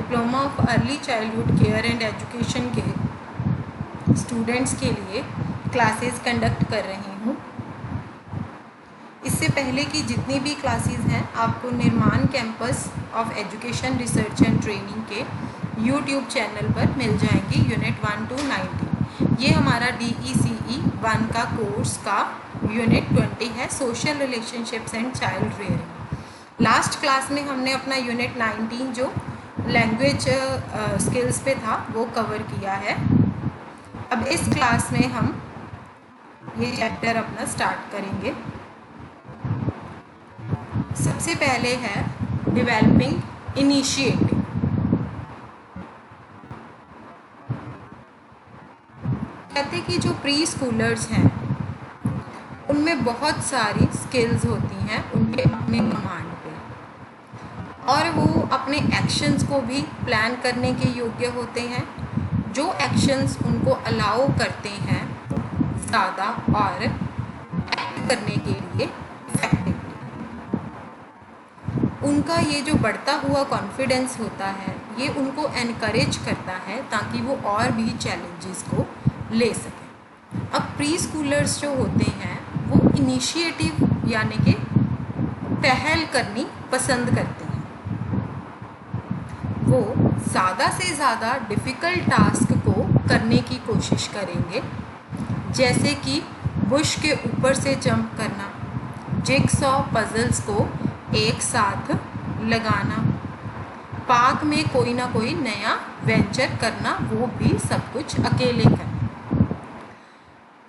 Diploma of early childhood care and education के students के लिए क्लासेस कंडक्ट कर रही हूँ। इससे पहले की जितनी भी क्लासेस हैं आपको निर्माण campus of education research and training के यूट्यूब चैनल पर मिल जाएंगी। यूनिट 1 to 19 ये हमारा DECE 1 का कोर्स का यूनिट 20 है, social relationships and child rearing. Last class में हमने अपना यूनिट 19 जो लैंग्वेज स्किल्स पे था वो कवर किया है। अब इस क्लास में हम ये चैप्टर अपना स्टार्ट करेंगे। सबसे पहले है डेवलपिंग इनिशिएटिव। कहते कि जो प्री स्कूलर्स हैं उनमें बहुत सारी स्किल्स होती हैं उनके अपने कमांड पे, और वो अपने एक्शंस को भी प्लान करने के योग्य होते हैं। जो एक्शंस उनको अलाउ करते हैं ज़्यादा और करने के लिए इफेक्टिवली, उनका ये जो बढ़ता हुआ कॉन्फिडेंस होता है ये उनको एनकरेज करता है ताकि वो और भी चैलेंजेस को ले सकें। अब प्री स्कूलर्स जो होते हैं वो इनिशिएटिव यानी कि पहल करनी पसंद करते हैं। वो ज़्यादा से ज़्यादा डिफ़िकल्ट टास्क को करने की कोशिश करेंगे, जैसे कि बुश के ऊपर से जंप करना, जिगसॉ पजल्स को एक साथ लगाना, पार्क में कोई ना कोई नया वेंचर करना, वो भी सब कुछ अकेले करना।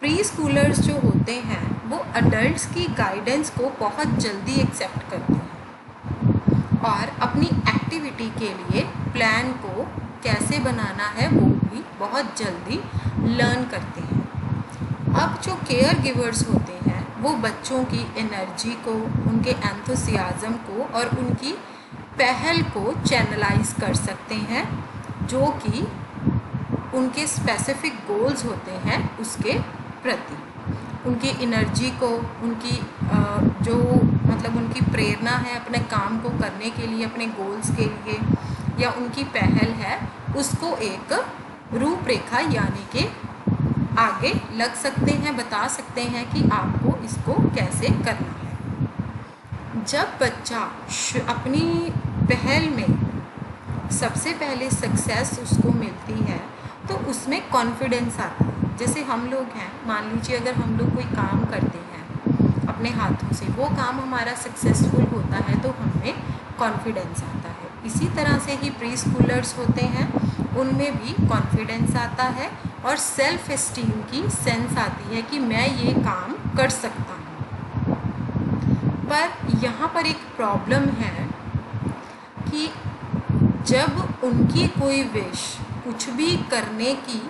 प्री स्कूलर्स जो होते हैं वो अडल्ट्स की गाइडेंस को बहुत जल्दी एक्सेप्ट करते हैं और अपनी एक्टिविटी के लिए प्लान को कैसे बनाना है वो भी बहुत जल्दी लर्न करते हैं। अब जो केयर गिवर्स होते हैं वो बच्चों की एनर्जी को, उनके एंथुसियाज़म को और उनकी पहल को चैनलाइज कर सकते हैं, जो कि उनके स्पेसिफिक गोल्स होते हैं उसके प्रति। उनकी एनर्जी को, उनकी जो मतलब उनकी प्रेरणा है अपने काम को करने के लिए, अपने गोल्स के लिए, या उनकी पहल है उसको एक रूपरेखा यानी कि आगे लग सकते हैं, बता सकते हैं कि आपको इसको कैसे करना है। जब बच्चा अपनी पहल में सबसे पहले सक्सेस उसको मिलती है तो उसमें कॉन्फिडेंस आता है। जैसे हम लोग हैं, मान लीजिए अगर हम लोग कोई काम करते हैं अपने हाथों से, वो काम हमारा सक्सेसफुल होता है तो हमें कॉन्फिडेंस आता है। इसी तरह से ही प्री स्कूलर्स होते हैं, उनमें भी कॉन्फिडेंस आता है और सेल्फ एस्टीम की सेंस आती है कि मैं ये काम कर सकता हूँ। पर यहाँ पर एक प्रॉब्लम है कि जब उनकी कोई विश, कुछ भी करने की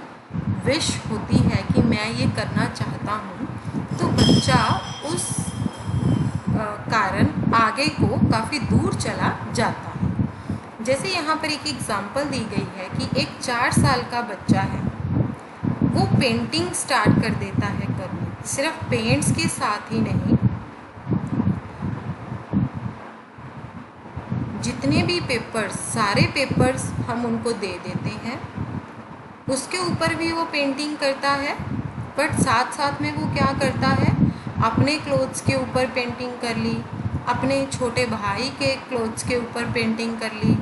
विश होती है कि मैं ये करना चाहता हूँ, तो बच्चा उस कारण आगे को काफ़ी दूर चला जाता है। जैसे यहाँ पर एक एग्ज़ाम्पल दी गई है कि एक 4 साल का बच्चा है, वो पेंटिंग स्टार्ट कर देता है करना, सिर्फ पेंट्स के साथ ही नहीं, जितने भी पेपर्स, सारे पेपर्स हम उनको दे देते हैं, उसके ऊपर भी वो पेंटिंग करता है। बट साथ साथ में वो क्या करता है, अपने क्लोथ्स के ऊपर पेंटिंग कर ली, अपने छोटे भाई के क्लोथ्स के ऊपर पेंटिंग कर ली,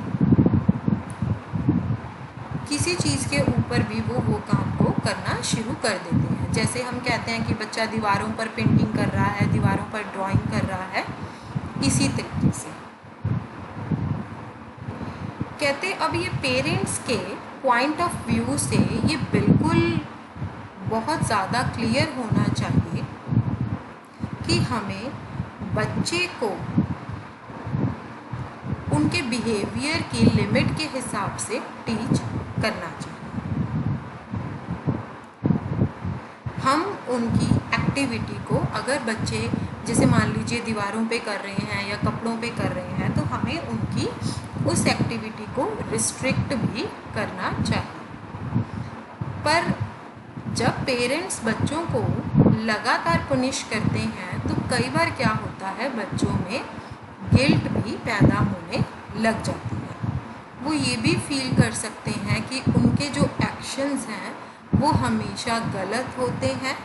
किसी चीज़ के ऊपर भी वो काम को करना शुरू कर देते हैं। जैसे हम कहते हैं कि बच्चा दीवारों पर पेंटिंग कर रहा है, दीवारों पर ड्राइंग कर रहा है, इसी तरीके से कहते। अब ये पेरेंट्स के पॉइंट ऑफ व्यू से ये बिल्कुल बहुत ज़्यादा क्लियर होना चाहिए कि हमें बच्चे को उनके बिहेवियर की लिमिट के हिसाब से टीच करना चाहिए। हम उनकी एक्टिविटी को, अगर बच्चे जैसे मान लीजिए दीवारों पे कर रहे हैं या कपड़ों पे कर रहे हैं, तो हमें उनकी उस एक्टिविटी को रिस्ट्रिक्ट भी करना चाहिए। पर जब पेरेंट्स बच्चों को लगातार पनिश करते हैं तो कई बार क्या होता है, बच्चों में गिल्ट भी पैदा होने लग जाती है। वो ये भी फील कर सकते हैं कि उनके जो एक्शंस हैं वो हमेशा गलत होते हैं,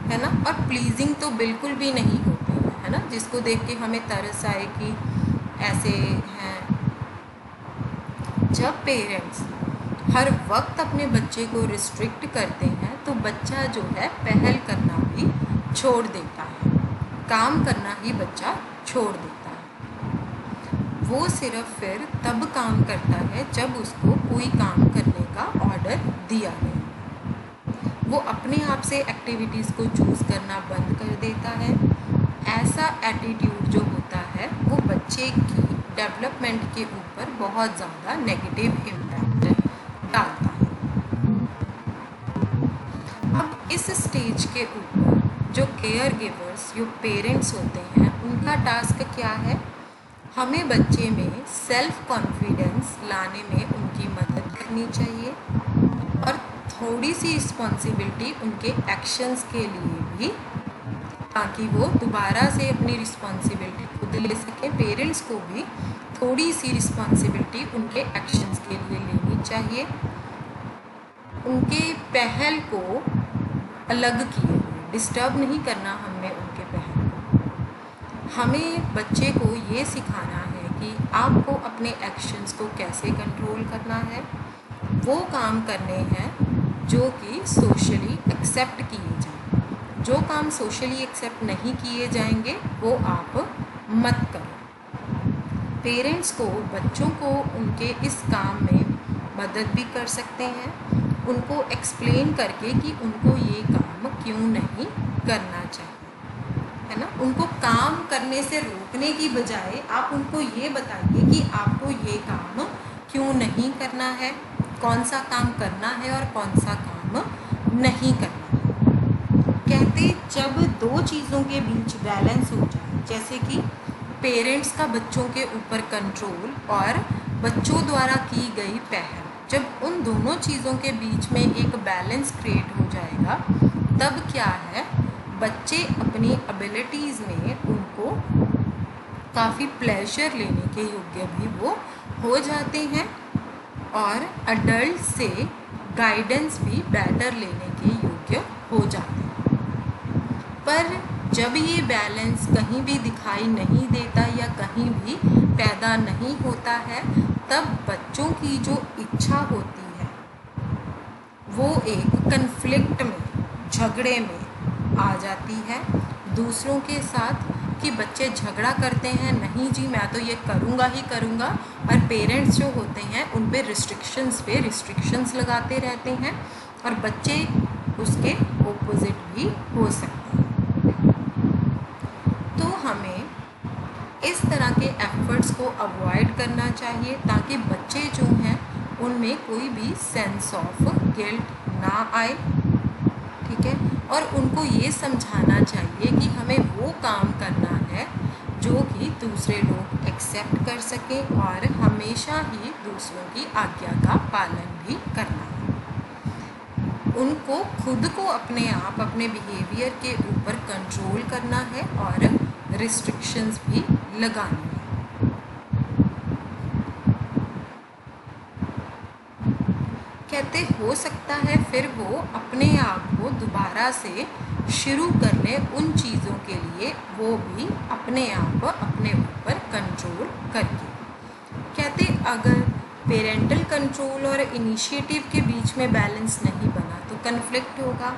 है ना, और प्लीजिंग तो बिल्कुल भी नहीं होते हैं, है ना, जिसको देख के हमें तरस आए कि ऐसे हैं। जब पेरेंट्स हर वक्त अपने बच्चे को रिस्ट्रिक्ट करते हैं तो बच्चा जो है पहल करना भी छोड़ देता है, काम करना ही बच्चा छोड़ देता है। वो सिर्फ फिर तब काम करता है जब उसको कोई काम करने का ऑर्डर दिया गया। वो अपने आप से एक्टिविटीज़ को चूज़ करना बंद कर देता है। ऐसा एटीट्यूड जो होता है वो बच्चे की डेवलपमेंट के ऊपर बहुत ज़्यादा नेगेटिव इम्पैक्ट डालता है। अब इस स्टेज के ऊपर जो केयर गिवर्स, जो पेरेंट्स होते हैं, उनका टास्क क्या है? हमें बच्चे में सेल्फ कॉन्फिडेंस लाने में उनकी मदद करनी चाहिए और थोड़ी सी रिस्पॉन्सिबिलिटी उनके एक्शंस के लिए भी, ताकि वो दोबारा से अपनी रिस्पॉन्सिबिलिटी खुद ले सकें। पेरेंट्स को भी थोड़ी सी रिस्पॉन्सिबिलिटी उनके एक्शंस के लिए लेनी चाहिए। उनके पहल को अलग किए, डिस्टर्ब नहीं करना हमें उनके पहल को। हमें बच्चे को ये सिखाना है कि आपको अपने एक्शंस को कैसे कंट्रोल करना है। वो काम करने हैं जो कि सोशली एक्सेप्ट किए जाएं। जो काम सोशली एक्सेप्ट नहीं किए जाएंगे वो आप मत करो। पेरेंट्स को बच्चों को उनके इस काम में मदद भी कर सकते हैं, उनको एक्सप्लेन करके कि उनको ये काम क्यों नहीं करना चाहिए, है ना। उनको काम करने से रोकने की बजाय आप उनको ये बताइए कि आपको ये काम क्यों नहीं करना है, कौन सा काम करना है और कौन सा काम नहीं करना है। कहते जब दो चीज़ों के बीच बैलेंस हो जाए, जैसे कि पेरेंट्स का बच्चों के ऊपर कंट्रोल और बच्चों द्वारा की गई पहल, जब उन दोनों चीज़ों के बीच में एक बैलेंस क्रिएट हो जाएगा, तब क्या है, बच्चे अपनी एबिलिटीज़ में उनको काफ़ी प्लेजर लेने के योग्य भी वो हो जाते हैं और अडल्ट से गाइडेंस भी बेटर लेने के योग्य हो जाते हैं। पर जब ये बैलेंस कहीं भी दिखाई नहीं देता या कहीं भी पैदा नहीं होता है, तब बच्चों की जो इच्छा होती है वो एक कन्फ्लिक्ट में, झगड़े में आ जाती है दूसरों के साथ, कि बच्चे झगड़ा करते हैं, नहीं जी मैं तो ये करूँगा ही करूँगा, और पेरेंट्स जो होते हैं उन पे रिस्ट्रिक्शंस लगाते रहते हैं और बच्चे उसके ऑपोजिट भी हो सकते हैं। तो हमें इस तरह के एफर्ट्स को अवॉइड करना चाहिए ताकि बच्चे जो हैं उनमें कोई भी सेंस ऑफ गिल्ट ना आए, ठीक है। और उनको ये समझाना चाहिए कि हमें वो काम करना है जो कि दूसरे लोग एक्सेप्ट कर सकें और हमेशा ही दूसरों की आज्ञा का पालन भी करना है। उनको खुद को अपने आप, अपने बिहेवियर के ऊपर कंट्रोल करना है और रिस्ट्रिक्शंस भी लगानी है। कहते हो सकता है फिर वो अपने आप को दोबारा से शुरू कर ले उन चीज़ों के लिए, वो भी अपने आप अपने ऊपर कंट्रोल करके। कहते अगर पेरेंटल कंट्रोल और इनिशिएटिव के बीच में बैलेंस नहीं बना तो कन्फ्लिक्ट होगा।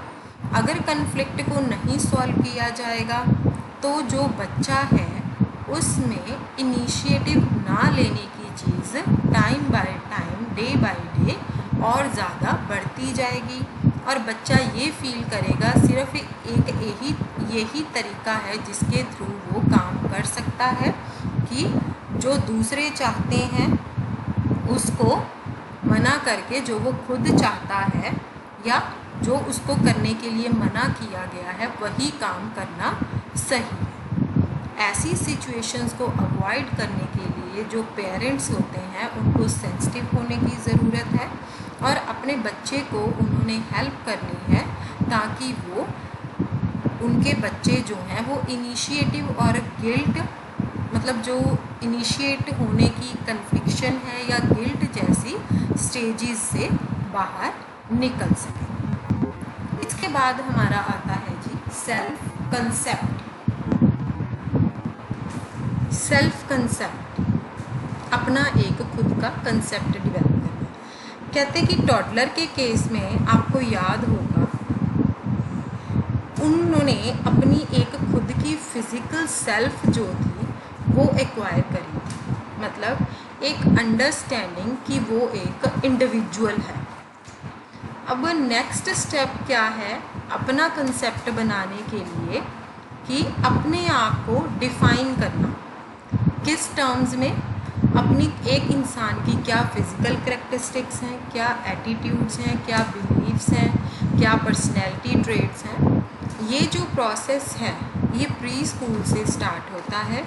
अगर कन्फ्लिक्ट को नहीं सॉल्व किया जाएगा तो जो बच्चा है उसमें इनिशिएटिव ना लेने की चीज़ time by time, day by day और ज़्यादा बढ़ती जाएगी और बच्चा ये फील करेगा सिर्फ एक यही तरीका है जिसके थ्रू वो काम कर सकता है कि जो दूसरे चाहते हैं उसको मना करके जो वो खुद चाहता है या जो उसको करने के लिए मना किया गया है वही काम करना सही है। ऐसी सिचुएशंस को अवॉइड करने के लिए जो पेरेंट्स होते हैं उनको सेंसिटिव होने की ज़रूरत है और अपने बच्चे को उन्होंने हेल्प करनी है ताकि वो, उनके बच्चे जो हैं वो इनिशिएटिव और गिल्ट मतलब जो इनिशिएट होने की कन्फ्लिक्शन है या गिल्ट जैसी स्टेजेस से बाहर निकल सके। इसके बाद हमारा आता है जी सेल्फ कंसेप्ट। सेल्फ कंसेप्ट अपना एक खुद का कंसेप्ट डेवलप करना। कहते हैं कि टॉडलर के केस में आपको याद होगा उन्होंने अपनी एक खुद की फिज़िकल सेल्फ जो थी वो एक्वायर करी थी, मतलब एक अंडरस्टैंडिंग कि वो एक इंडिविजुअल है। अब नेक्स्ट स्टेप क्या है अपना कंसेप्ट बनाने के लिए कि अपने आप को डिफ़ाइन करना। किस टर्म्स में? अपनी एक इंसान की क्या फिज़िकल करैक्टरिस्टिक्स हैं, क्या एटीट्यूड्स हैं, क्या बिलीव्स हैं, क्या पर्सनैलिटी ट्रेट्स हैं। ये जो प्रोसेस है ये प्री स्कूल से स्टार्ट होता है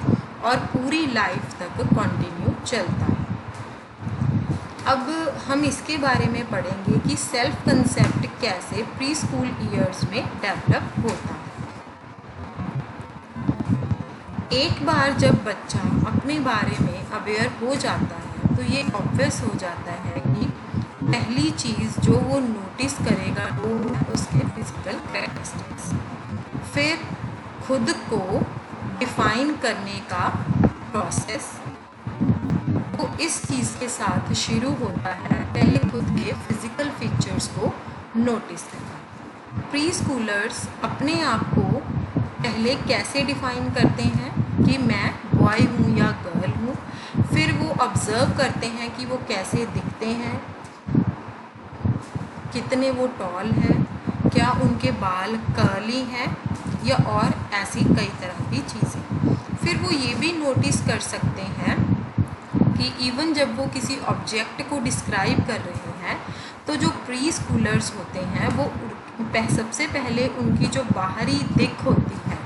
और पूरी लाइफ तक कंटिन्यू चलता है। अब हम इसके बारे में पढ़ेंगे कि सेल्फ कंसेप्ट कैसे प्री स्कूल ईयर्स में डेवलप होता है। एक बार जब बच्चा अपने बारे में अवेयर हो जाता है तो ये ऑब्वियस हो जाता है कि पहली चीज़ जो वो नोटिस करेगा वो है उसके फिजिकल कैरेक्टरिस्टिक्स। फिर खुद को डिफाइन करने का प्रोसेस तो इस चीज़ के साथ शुरू होता है, पहले खुद के फिजिकल फीचर्स को नोटिस करना। प्री स्कूलर्स अपने आप को पहले कैसे डिफाइन करते हैं कि मैं बॉय हूँ या गर्ल हूँ। फिर वो ऑब्ज़र्व करते हैं कि वो कैसे दिखते हैं, कितने वो टॉल हैं, क्या उनके बाल कर्ली हैं या और ऐसी कई तरह की चीज़ें। फिर वो ये भी नोटिस कर सकते हैं कि इवन जब वो किसी ऑब्जेक्ट को डिस्क्राइब कर रहे हैं तो जो प्री स्कूलर्स होते हैं वो सबसे पहले उनकी जो बाहरी दिख होती है,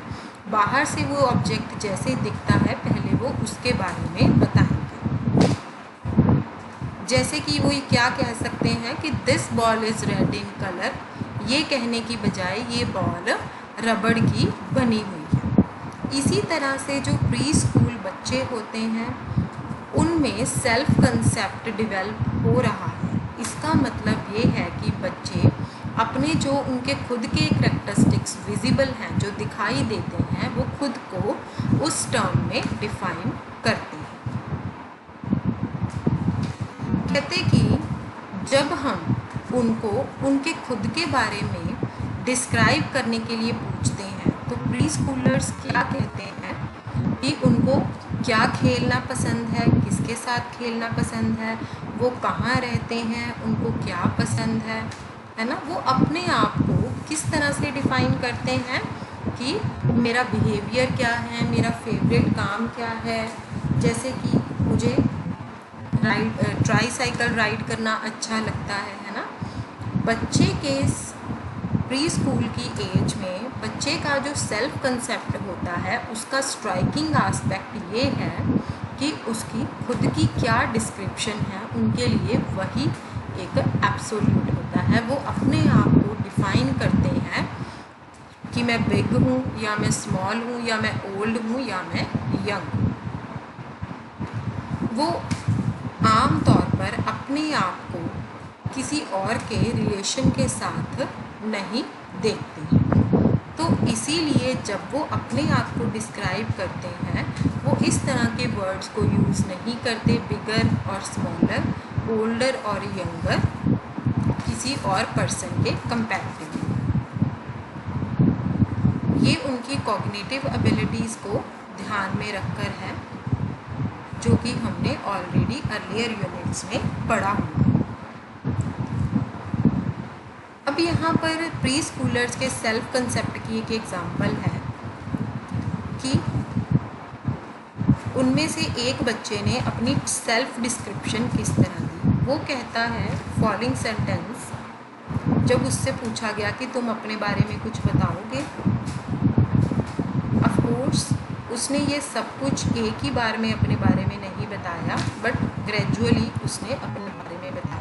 बाहर से वो ऑब्जेक्ट जैसे दिखता है पहले वो उसके बारे में बताएंगे। जैसे कि वो क्या कह सकते हैं कि this ball is red in colour, ये कहने की बजाय ये बॉल रबड़ की बनी हुई है। इसी तरह से जो प्री स्कूल बच्चे होते हैं उनमें सेल्फ कंसेप्ट डेवलप हो रहा है। इसका मतलब ये है कि बच्चे अपने जो उनके खुद के करैक्टरिस्टिक्स विजिबल हैं, जो दिखाई देते हैं, वो खुद को उस टर्म में डिफाइन करते हैं। कहते कि जब हम उनको उनके खुद के बारे में डिस्क्राइब करने के लिए पूछते हैं तो प्री स्कूलर्स क्या कहते हैं कि उनको क्या खेलना पसंद है, किसके साथ खेलना पसंद है, वो कहाँ रहते हैं, उनको क्या पसंद है ना। वो अपने आप को किस तरह से डिफ़ाइन करते हैं कि मेरा बिहेवियर क्या है, मेरा फेवरेट काम क्या है। जैसे कि मुझे ट्राईसाइकिल राइड करना अच्छा लगता है ना। बच्चे के प्री स्कूल की एज में बच्चे का जो सेल्फ कंसेप्ट होता है उसका स्ट्राइकिंग एस्पेक्ट ये है कि उसकी खुद की क्या डिस्क्रिप्शन है, उनके लिए वही एक एब्सोल्यूट होता है। वो अपने आप को डिफ़ाइन करते हैं कि मैं बिग हूँ या मैं स्मॉल हूँ या मैं ओल्ड हूँ या मैं यंग हूँ। वो आम तौर पर अपने आप को किसी और के रिलेशन के साथ नहीं देखते हैं। तो इसीलिए जब वो अपने आप को डिस्क्राइब करते हैं वो इस तरह के वर्ड्स को यूज़ नहीं करते, बिगर और स्मॉलर, ओल्डर और यंगर, किसी और पर्सन के कंपैरेटिवली। ये उनकी कॉग्निटिव एबिलिटीज़ को ध्यान में रखकर है, जो कि हमने ऑलरेडी अर्लियर यूनिट्स में पढ़ा हुआ। अब यहाँ पर प्री स्कूलर्स के सेल्फ कंसेप्ट की एक एग्जांपल है कि उनमें से एक बच्चे ने अपनी सेल्फ डिस्क्रिप्शन किस तरह दी। वो कहता है फॉलोइंग सेंटेंस, जब उससे पूछा गया कि तुम अपने बारे में कुछ बताओगे, ऑफ कोर्स उसने ये सब कुछ एक ही बार में अपने बारे में नहीं बताया, बट ग्रेजुअली उसने अपने बारे में बताया।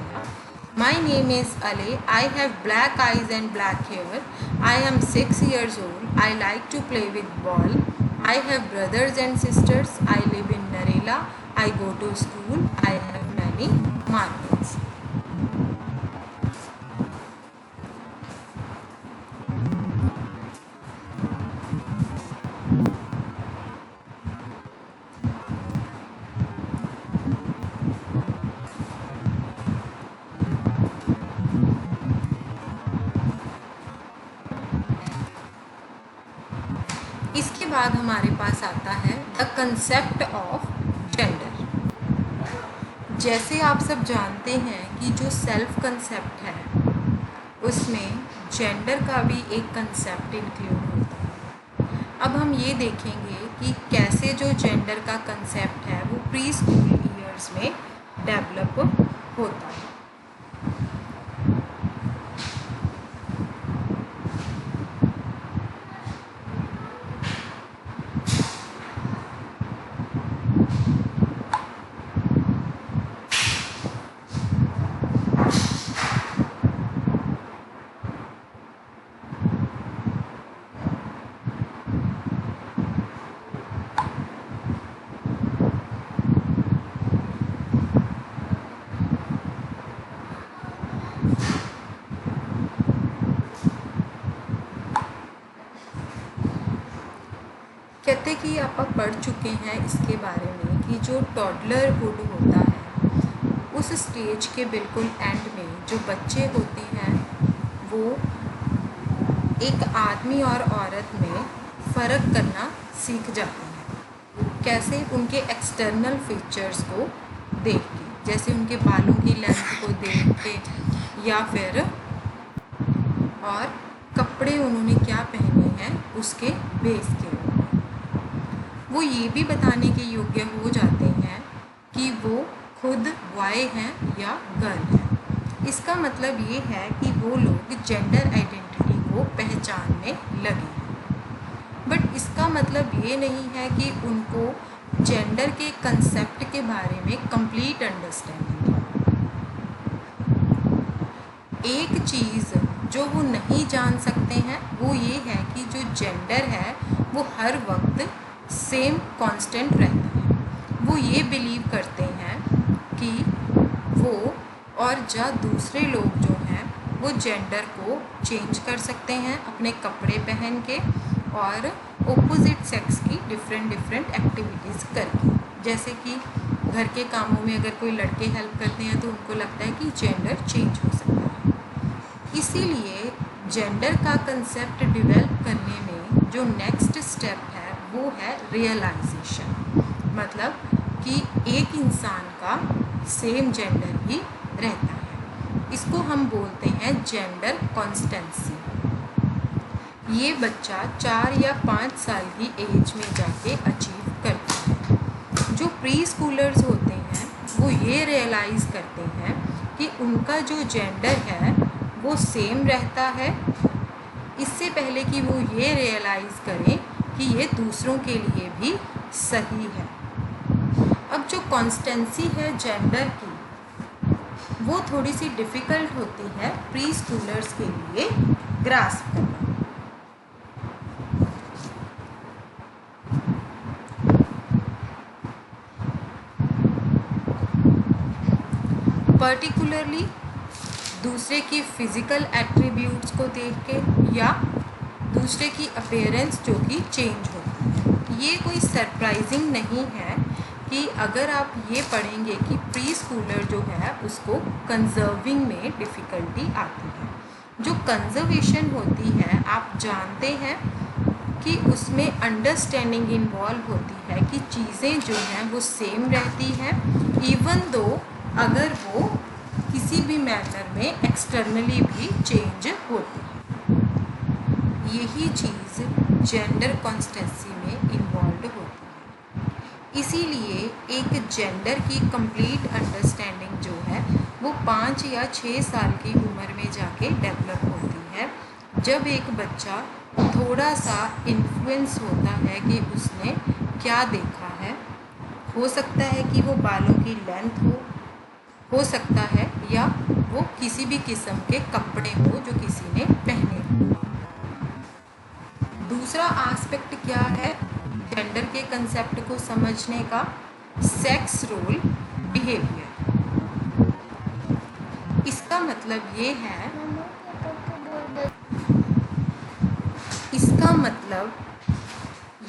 My name is Ale. I have black eyes and black hair. I am 6 years old. I like to play with ball. I have brothers and sisters. I live in Narela. I go to school. I have many marbles. इसके बाद हमारे पास आता है the concept of gender. जैसे आप सब जानते हैं कि जो सेल्फ कंसेप्ट है उसमें जेंडर का भी एक कंसेप्ट इंक्लूड होता है। अब हम ये देखेंगे कि कैसे जो जेंडर का कंसेप्ट है वो प्री स्कूल ईयर्स में डेवलप होता है। कहते कि आप पढ़ चुके हैं इसके बारे में कि जो टॉडलरहुड होता है उस स्टेज के बिल्कुल एंड में जो बच्चे होते हैं वो एक आदमी और औरत में फ़र्क करना सीख जाते हैं। कैसे? उनके एक्सटर्नल फीचर्स को देख के, जैसे उनके बालों की लेंथ को देख के या फिर और कपड़े उन्होंने क्या पहने हैं उसके बेस के ऊपर वो ये भी बताने के योग्य हो जाते हैं कि वो खुद बॉय हैं या गर्ल हैं। इसका मतलब ये है कि वो लोग जेंडर आइडेंटिटी को पहचानने लगे हैं। बट इसका मतलब ये नहीं है कि उनको जेंडर के कंसेप्ट के बारे में कंप्लीट अंडरस्टैंडिंग है। एक चीज़ जो वो नहीं जान सकते हैं वो ये है कि जो जेंडर है वो हर वक्त सेम कांस्टेंट रहता है। वो ये बिलीव करते हैं कि वो और दूसरे लोग जो हैं वो जेंडर को चेंज कर सकते हैं अपने कपड़े पहन के और ऑपोजिट सेक्स की डिफरेंट एक्टिविटीज़ करके। जैसे कि घर के कामों में अगर कोई लड़के हेल्प करते हैं तो उनको लगता है कि जेंडर चेंज हो सकता है। इसीलिए जेंडर का कंसेप्ट डेवलप करने में जो नेक्स्ट स्टेप है वो है रियलाइजेशन। मतलब कि एक इंसान का सेम जेंडर ही रहता है। इसको हम बोलते हैं जेंडर कॉन्स्टेंसी। ये बच्चा 4 या 5 साल की एज में जाके अचीव करता है। जो प्री स्कूलर्स होते हैं वो ये रियलाइज़ करते हैं कि उनका जो जेंडर है वो सेम रहता है, इससे पहले कि वो ये रियलाइज़ करें कि ये दूसरों के लिए भी सही है। अब जो कॉन्स्टेंसी है जेंडर की वो थोड़ी सी डिफ़िकल्ट होती है प्री स्कूलर्स के लिए ग्रास्प करना। पर्टिकुलरली दूसरे की फ़िज़िकल एट्रीब्यूट्स को देख के या दूसरे की अपीयरेंस जो कि चेंज होती है। ये कोई सरप्राइजिंग नहीं है कि अगर आप ये पढ़ेंगे कि प्री स्कूलर जो है उसको कंजर्विंग में डिफ़िकल्टी आती है। जो कंजर्वेशन होती है आप जानते हैं कि उसमें अंडरस्टैंडिंग इन्वॉल्व होती है कि चीज़ें जो हैं वो सेम रहती हैं इवन दो अगर वो किसी भी मैनर में एक्सटर्नली भी चेंज होती है। यही चीज़ जेंडर कॉन्स्टेंसी में इन्वॉल्व होती है। इसीलिए एक जेंडर की कंप्लीट अंडरस्टैंडिंग जो है वो 5 या 6 साल की उम्र में जाके डेवलप होती है, जब एक बच्चा थोड़ा सा इन्फ्लुएंस होता है कि उसने क्या देखा है। हो सकता है कि वो बालों की लेंथ हो सकता है या वो किसी भी किस्म के कपड़े हो जो किसी ने पहने हो। दूसरा एस्पेक्ट क्या है कॉन्सेप्ट को समझने का, सेक्स रोल बिहेवियर। इसका मतलब ये है, इसका मतलब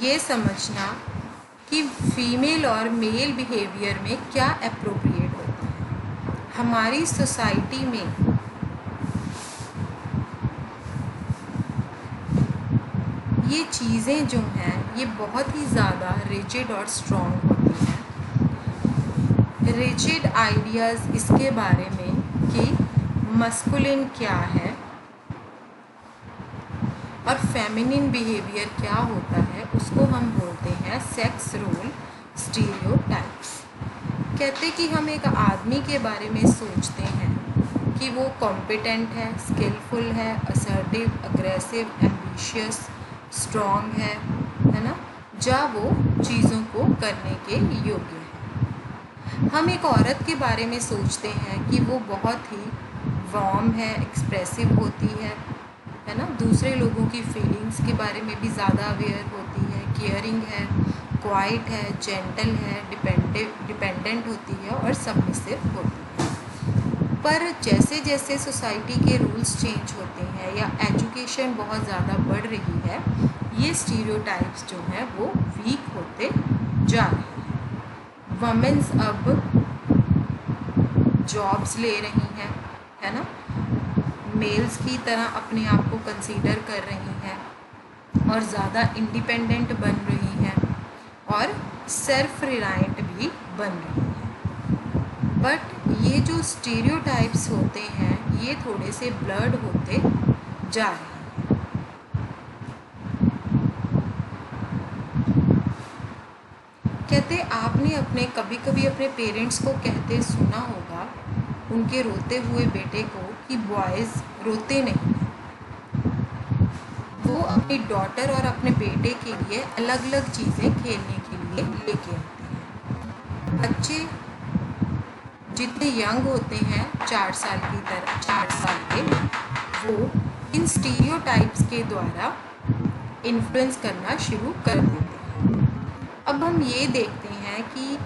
ये समझना कि फीमेल और मेल बिहेवियर में क्या अप्रोप्रिएट होता है। हमारी सोसाइटी में ये चीज़ें जो हैं ये बहुत ही ज़्यादा रिजिड और स्ट्रॉन्ग होती हैं। रिजिड आइडियाज़ इसके बारे में कि मस्कुलिन क्या है और फेमिनिन बिहेवियर क्या होता है, उसको हम बोलते हैं सेक्स रोल स्टीरियोटाइप्स। कहते कि हम एक आदमी के बारे में सोचते हैं कि वो कॉम्पिटेंट है, स्किलफुल है, असर्टिव, अग्रेसिव, एम्बिशियस, स्ट्रॉन्ग है ना, या वो चीज़ों को करने के योग्य है। हम एक औरत के बारे में सोचते हैं कि वो बहुत ही वार्म है, एक्सप्रेसिव होती है ना, दूसरे लोगों की फीलिंग्स के बारे में भी ज़्यादा अवेयर होती है, केयरिंग है, क्वाइट है, जेंटल है, डिपेंडेंट होती है और सबमिसिव होती है। पर जैसे जैसे सोसाइटी के रूल्स चेंज होते हैं या एजुकेशन बहुत ज़्यादा बढ़ रही है, ये स्टीरियोटाइप्स जो हैं वो वीक होते जा रहे हैं। वमेंस अब जॉब्स ले रही हैं, है ना, मेल्स की तरह अपने आप को कंसीडर कर रही हैं और ज़्यादा इंडिपेंडेंट बन रही हैं और सेल्फ रिलायंट भी बन रही हैं। बट ये जो स्टीरियोटाइप्स होते हैं ये थोड़े से ब्लर्ड होते जा रहे हैं। कहते आपने अपने कभी कभी अपने पेरेंट्स को कहते सुना होगा उनके रोते हुए बेटे को कि बॉयज़ रोते नहीं। वो अपनी डॉटर और अपने बेटे के लिए अलग अलग चीज़ें खेलने के लिए लेके आते हैं। बच्चे जितने यंग होते हैं 4 साल की तरह 4 साल के, वो इन स्टीरियोटाइप्स के द्वारा इन्फ्लुएंस करना शुरू कर देते हैं। अब हम ये देखते हैं कि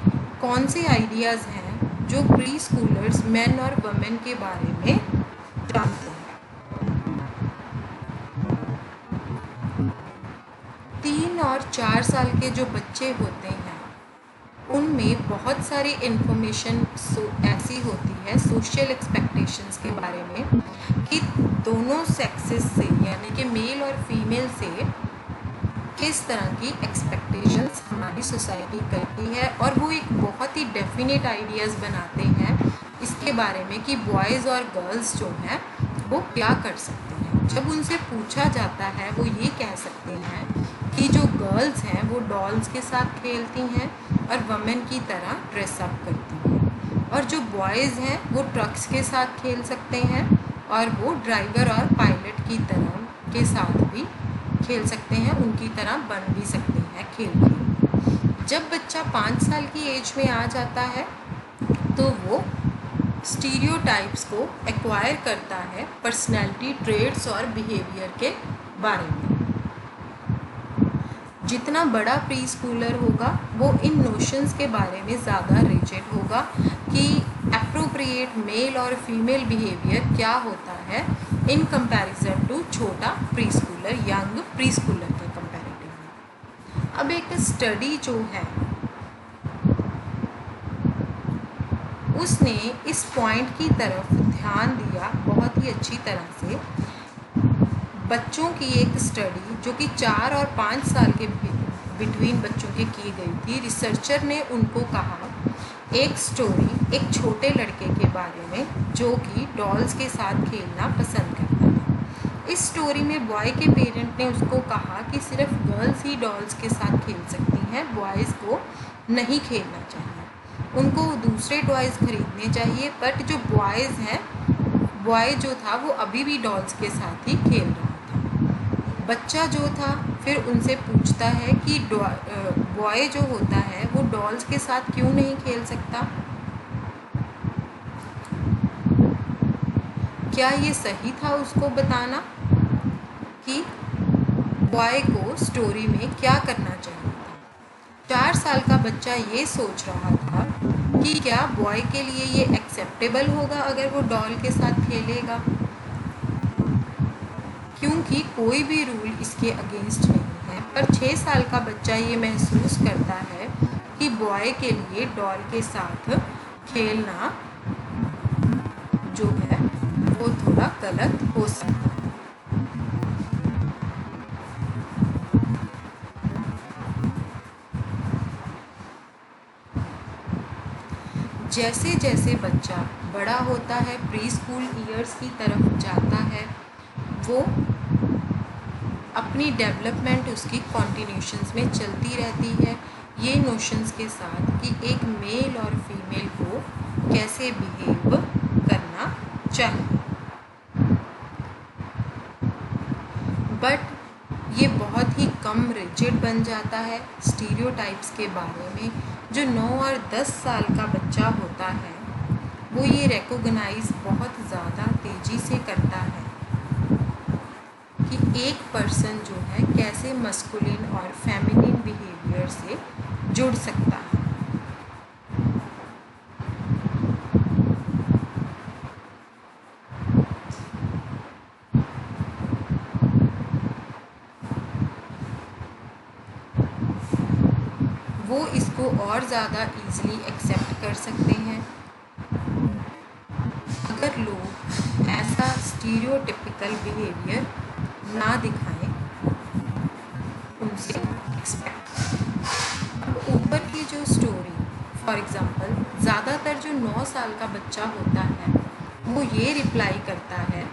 कौन से आइडियाज़ हैं जो प्री स्कूलर्स मेन और वुमेन के बारे में जानते हैं। 3 और 4 साल के जो बच्चे होते हैं उनमें बहुत सारी इन्फॉर्मेशन ऐसी होती है सोशल एक्सपेक्टेशंस के बारे में कि दोनों सेक्सेस से यानी कि मेल और फीमेल से किस तरह की एक्सपेक्टेशंस हमारी सोसाइटी करती है, और वो एक बहुत ही डेफिनेट आइडियाज़ बनाते हैं इसके बारे में कि बॉयज़ और गर्ल्स जो हैं वो क्या कर सकते हैं। जब उनसे पूछा जाता है वो ये कह सकते हैं कि जो गर्ल्स हैं वो डॉल्स के साथ खेलती हैं और वमेन की तरह ड्रेसअप करती हैं, और जो बॉयज़ हैं वो ट्रक्स के साथ खेल सकते हैं और वो ड्राइवर और पायलट की तरह के साथ भी खेल सकते हैं, उनकी तरह बन भी सकते हैं खेल के। जब बच्चा 5 साल की एज में आ जाता है तो वो स्टीरियोटाइप्स को एक्वायर करता है पर्सनैलिटी ट्रेड्स और बिहेवियर के बारे में। जितना बड़ा प्री स्कूलर होगा वो इन नोशंस के बारे में ज़्यादा रिजिड होगा कि अप्रोप्रिएट मेल और फीमेल बिहेवियर क्या होता है इन कंपैरिजन टू छोटा pre Schuler, young pre Schuler के कंपैरेटिवली। अब एक स्टडी जो है उसने इस पॉइंट की तरफ ध्यान दिया बहुत ही अच्छी तरह से। बच्चों की एक स्टडी जो कि 4 और 5 साल के बिटवीन बच्चों के की गई थी। रिसर्चर ने उनको कहा एक स्टोरी एक छोटे लड़के के बारे में जो कि डॉल्स के साथ खेलना पसंद करता है। इस स्टोरी में बॉय के पेरेंट ने उसको कहा कि सिर्फ गर्ल्स ही डॉल्स के साथ खेल सकती हैं, बॉयज़ को नहीं खेलना चाहिए, उनको दूसरे टॉयज़ खरीदने चाहिए। बट जो बॉयज़ हैं, बॉय जो था वो अभी भी डॉल्स के साथ ही खेल रहा था। बच्चा जो था फिर उनसे पूछता है कि बॉय जो होता है वो डॉल्स के साथ क्यों नहीं खेल सकता, क्या ये सही था उसको बताना कि बॉय को स्टोरी में क्या करना चाहिए था। 4 साल का बच्चा ये सोच रहा था कि क्या बॉय के लिए ये एक्सेप्टेबल होगा अगर वो डॉल के साथ खेलेगा, क्योंकि कोई भी रूल इसके अगेंस्ट नहीं है। पर 6 साल का बच्चा ये महसूस करता है कि बॉय के लिए डॉल के साथ खेलना जो है वो थोड़ा गलत हो सकता है। जैसे जैसे बच्चा बड़ा होता है, प्री स्कूल ईयर्स की तरफ जाता है, वो अपनी डेवलपमेंट उसकी कॉन्टिन्यूशंस में चलती रहती है, ये नोशंस के साथ कि एक मेल और फीमेल को कैसे बिहेव करना चाहिए। बट ये बहुत ही कम रिजिड बन जाता है स्टीरियोटाइप्स के बारे में। जो 9 और 10 साल का बच्चा होता है वो ये रिकॉग्नाइज बहुत ज़्यादा तेज़ी से करता है कि एक पर्सन जो है कैसे मस्कुलिन और फेमिनिन बिहेवियर से जुड़ सकता है। वो इसको और ज़्यादा ईज़िली एक्सेप्ट कर सकते हैं अगर लोग ऐसा स्टीरियोटिपिकल बिहेवियर ना दिखाएं उनसे एक्सपेक्ट। ऊपर की जो स्टोरी फॉर एग्ज़ाम्पल ज़्यादातर जो 9 साल का बच्चा होता है वो ये रिप्लाई करता है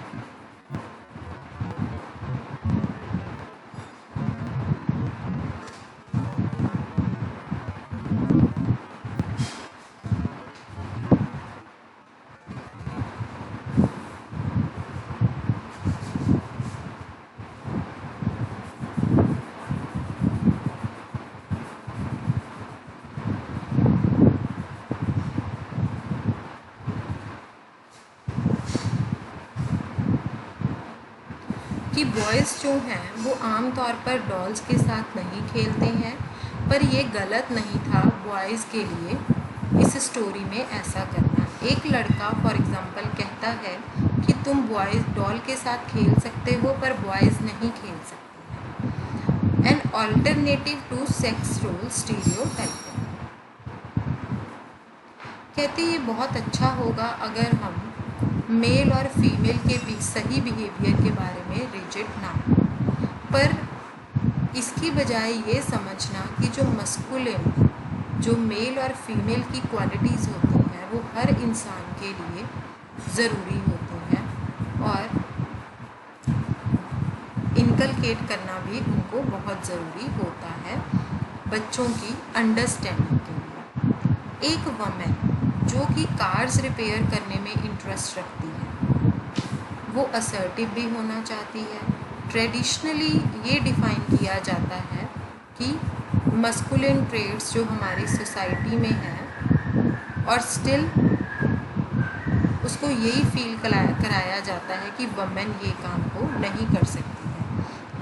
कि बॉयज़ जो हैं वो आम तौर पर डॉल्स के साथ नहीं खेलते हैं, पर ये गलत नहीं था बॉयज़ के लिए इस स्टोरी में ऐसा करना। एक लड़का फॉर एग्ज़ाम्पल कहता है कि तुम बॉयज़ डॉल के साथ खेल सकते हो पर बॉयज़ नहीं खेल सकते। An alternative to sex role stereotyping. कहते ये बहुत अच्छा होगा अगर हम मेल और फीमेल के बीच सही बिहेवियर के बारे में रिजिड ना हो, पर इसकी बजाय ये समझना कि जो मस्कुलिन जो मेल और फीमेल की क्वालिटीज़ होती हैं वो हर इंसान के लिए ज़रूरी होती हैं और इनकलकेट करना भी उनको बहुत ज़रूरी होता है बच्चों की अंडरस्टैंडिंग के लिए। एक वमेन जो कि कार्स रिपेयर करने में इंटरेस्ट रखती है वो असर्टिव भी होना चाहती है। ट्रेडिशनली ये डिफ़ाइन किया जाता है कि मस्कुलिन ट्रेड्स जो हमारी सोसाइटी में हैं और स्टिल उसको यही फील कराया जाता है कि वमेन ये काम को नहीं कर सकती है।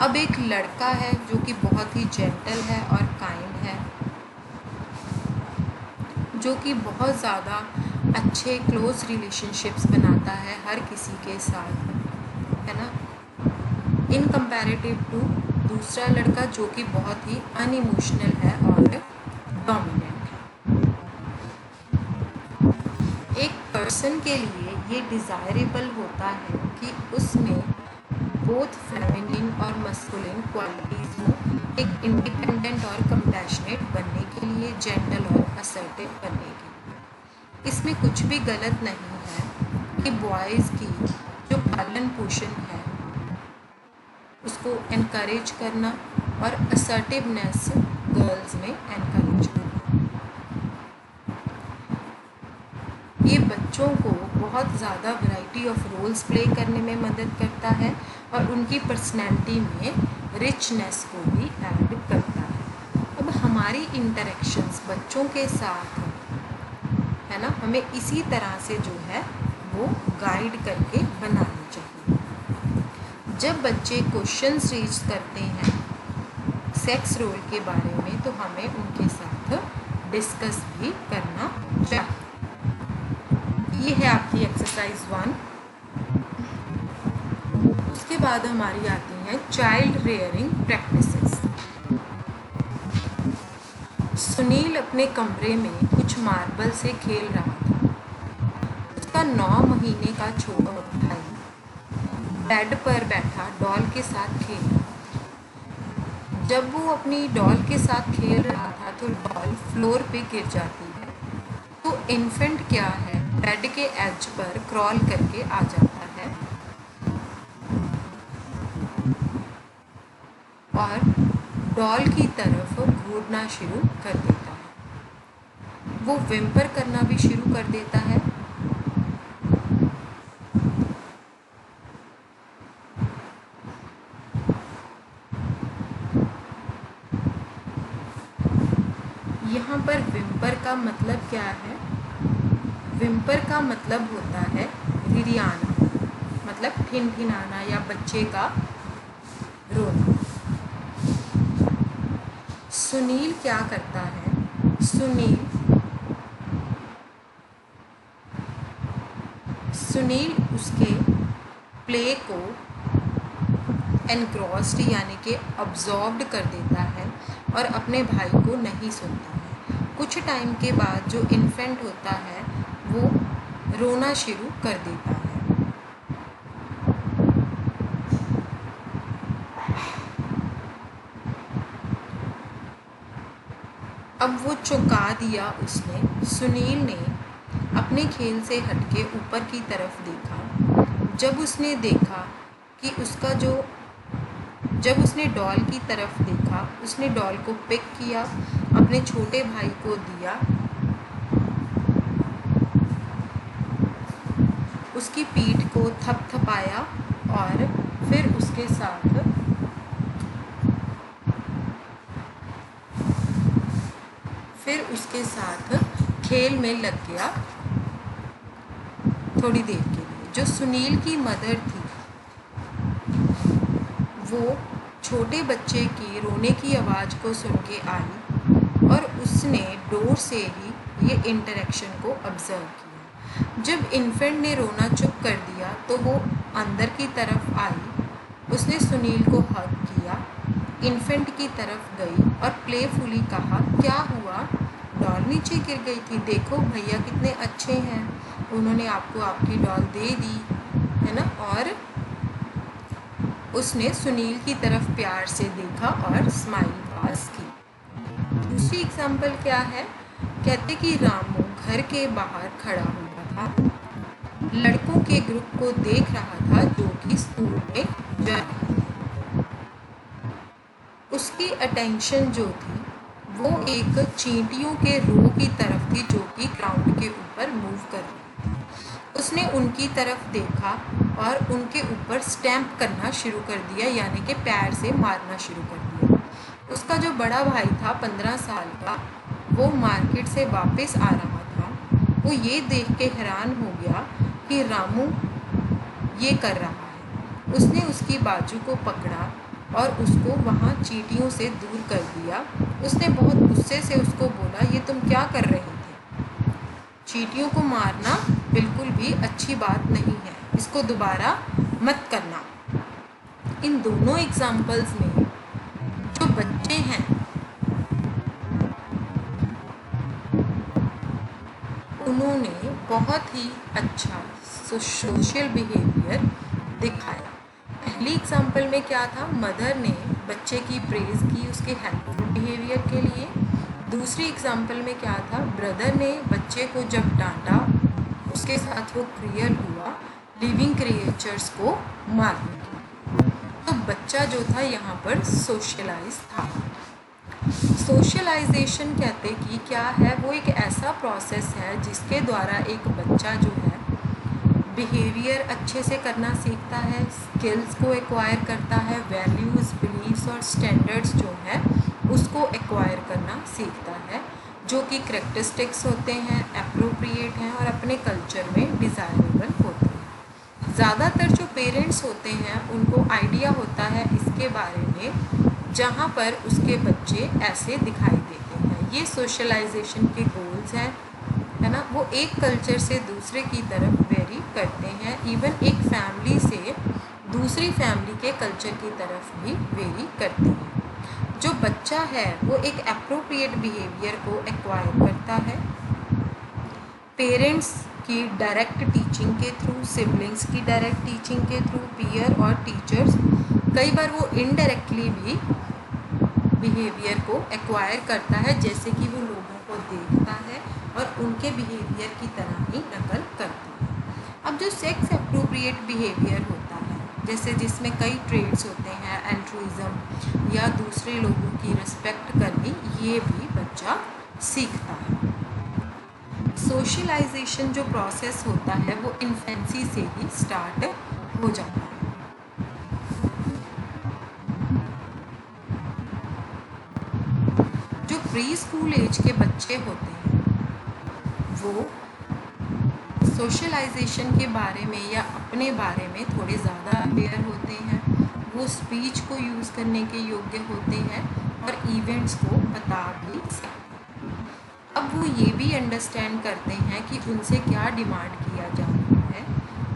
अब एक लड़का है जो कि बहुत ही जेंटल है और काइंड है, जो कि बहुत ज़्यादा अच्छे क्लोज रिलेशनशिप्स बनाता है हर किसी के साथ, है ना, इन कंपैरेटिव टू दूसरा लड़का जो कि बहुत ही अनइमोशनल है और डोमिनेंट है। एक पर्सन के लिए ये डिज़ायरेबल होता है कि उसमें बोथ फेमिनिन और मस्कुलिन क्वालिटीज़ हों, एक इंडिपेंडेंट और कंपैशनेट बनने के लिए, जेंटल और असर्टिव बनने के लिए। इसमें कुछ भी गलत नहीं है कि बॉयज़ की जो पालन पोषण है उसको एनकरेज करना और असर्टिवनेस गर्ल्स में एनकरेज करना। ये बच्चों को बहुत ज़्यादा वैरायटी ऑफ रोल्स प्ले करने में मदद करता है और उनकी पर्सनैलिटी में रिचनेस को भी ऐड करता है। अब हमारी इंटरेक्शंस बच्चों के साथ, है ना, हमें इसी तरह से जो है वो गाइड करके बनानी चाहिए। जब बच्चे क्वेश्चंस रेज करते हैं सेक्स रोल के बारे में तो हमें उनके साथ डिस्कस भी करना चाहिए। ये है आपकी एक्सरसाइज 1। उसके बाद हमारी आती हैं चाइल्ड रेयरिंग प्रैक्टिसेस। सुनील अपने कमरे में कुछ मार्बल से खेल रहा था। उसका 9 महीने का छोटा भाई बेड पर बैठा डॉल के साथ खेल रहा था। जब वो अपनी डॉल के साथ खेल रहा था तो डॉल फ्लोर पे गिर जाती है। तो इन्फेंट क्या है, बेड के एज पर क्रॉल करके आ जाता है और डॉल की तरफ घूरना शुरू कर देता है। वो विम्पर करना भी शुरू कर देता है। यहाँ पर विम्पर का मतलब क्या है? विम्पर का मतलब होता है रिरियाना, मतलब ठिनठिनाना या बच्चे का रोना। सुनील क्या करता है? सुनील उसके प्ले को एनग्रॉस्ड यानी कि अब्जॉर्ब्ड कर देता है और अपने भाई को नहीं सुनता है। कुछ टाइम के बाद जो इन्फेंट होता है वो रोना शुरू कर देता है। अब वो चौंका दिया उसने। सुनील ने अपने खेल से हटके ऊपर की तरफ देखा। जब उसने देखा कि जब उसने डॉल की तरफ देखा, उसने डॉल को पिक किया, अपने छोटे भाई को दिया, उसकी पीठ को थपथपाया और फिर उसके साथ खेल में लग गया थोड़ी देर के लिए। जो सुनील की मदर थी वो छोटे बच्चे की रोने की आवाज़ को सुन के आई और उसने डोर से ही ये इंटरेक्शन को ऑब्जर्व किया। जब इन्फेंट ने रोना चुप कर दिया तो वो अंदर की तरफ आई। उसने सुनील को हग किया, इन्फेंट की तरफ गई और प्लेफुली कहा, क्या हुआ? डॉल नीचे गिर गई थी, देखो भैया कितने अच्छे हैं, उन्होंने आपको आपकी डॉल दे दी है ना। और उसने सुनील की तरफ प्यार से देखा और स्माइल पास की। दूसरी एग्जाम्पल क्या है? कहते कि रामू घर के बाहर खड़ा हुआ था, लड़कों के ग्रुप को देख रहा था जो कि स्कूल में जा रहे थे। उसकी अटेंशन जो थी वो एक चींटियों के रो की तरफ थी जो कि ग्राउंड के ऊपर मूव कर रही थी। उसने उनकी तरफ देखा और उनके ऊपर स्टैम्प करना शुरू कर दिया, यानी कि पैर से मारना शुरू कर दिया। उसका जो बड़ा भाई था 15 साल का, वो मार्केट से वापस आ रहा था। वो ये देख के हैरान हो गया कि रामू ये कर रहा है। उसने उसकी बाजू को पकड़ा और उसको वहाँ चींटियों से दूर कर दिया। उसने बहुत गुस्से से उसको बोला, ये तुम क्या कर रहे थे? चींटियों को मारना बिल्कुल भी अच्छी बात नहीं है, इसको दोबारा मत करना। इन दोनों एग्जाम्पल्स में जो बच्चे हैं उन्होंने बहुत ही अच्छा सोशल बिहेवियर दिखाया। पहली एग्जाम्पल में क्या था? मदर ने बच्चे की प्रेज़ की उसके हेल्पफुल बिहेवियर के लिए। दूसरी एग्जाम्पल में क्या था? ब्रदर ने बच्चे को जब डांटा उसके साथ वो क्रिएट हुआ लिविंग क्रिएचर्स को मारने के। तो बच्चा जो था यहाँ पर सोशलाइज था। सोशलाइजेशन कहते कि क्या है? वो एक ऐसा प्रोसेस है जिसके द्वारा एक बच्चा जो है बिहेवियर अच्छे से करना सीखता है, स्किल्स को एक्वायर करता है, वैल्यूज़, बिलीव्स और स्टैंडर्ड्स जो है उसको एक्वायर करना सीखता है, जो कि करेक्टरिस्टिक्स होते हैं, अप्रोप्रिएट हैं और अपने कल्चर में डिज़ायरेबल होते हैं। ज़्यादातर जो पेरेंट्स होते हैं उनको आइडिया होता है इसके बारे में, जहाँ पर उसके बच्चे ऐसे दिखाई देते हैं। ये सोशलाइजेशन के गोल्स हैं, है ना। वो एक कल्चर से दूसरे की तरफ वेरी करते हैं, इवन एक फैमिली से दूसरी फैमिली के कल्चर की तरफ भी वेरी करते हैं। जो बच्चा है वो एक एप्रोप्रिएट बिहेवियर को एक्वायर करता है पेरेंट्स की डायरेक्ट टीचिंग के थ्रू, सिबलिंग्स की डायरेक्ट टीचिंग के थ्रू, पीयर और टीचर्स। कई बार वो इनडायरेक्टली भी बिहेवियर को एक्वायर करता है, जैसे कि वो लोगों को देखता है और उनके बिहेवियर की तरह ही नकल करता है। अब जो सेक्स एप्रोप्रिएट बिहेवियर होता है, जैसे जिसमें कई ट्रेड्स होते हैं, एल्ट्रुइज्म या दूसरे लोगों की रिस्पेक्ट करनी, ये भी बच्चा सीखता है। सोशलाइजेशन जो प्रोसेस होता है वो इन्फेंसी से ही स्टार्ट हो जाता है। जो प्री स्कूल एज के बच्चे होते हैं वो सोशलाइजेशन के बारे में या अपने बारे में थोड़े ज़्यादा अवेयर होते हैं। वो स्पीच को यूज़ करने के योग्य होते हैं और इवेंट्स को बता भी सकते हैं। अब वो ये भी अंडरस्टैंड करते हैं कि उनसे क्या डिमांड किया जा रहा है।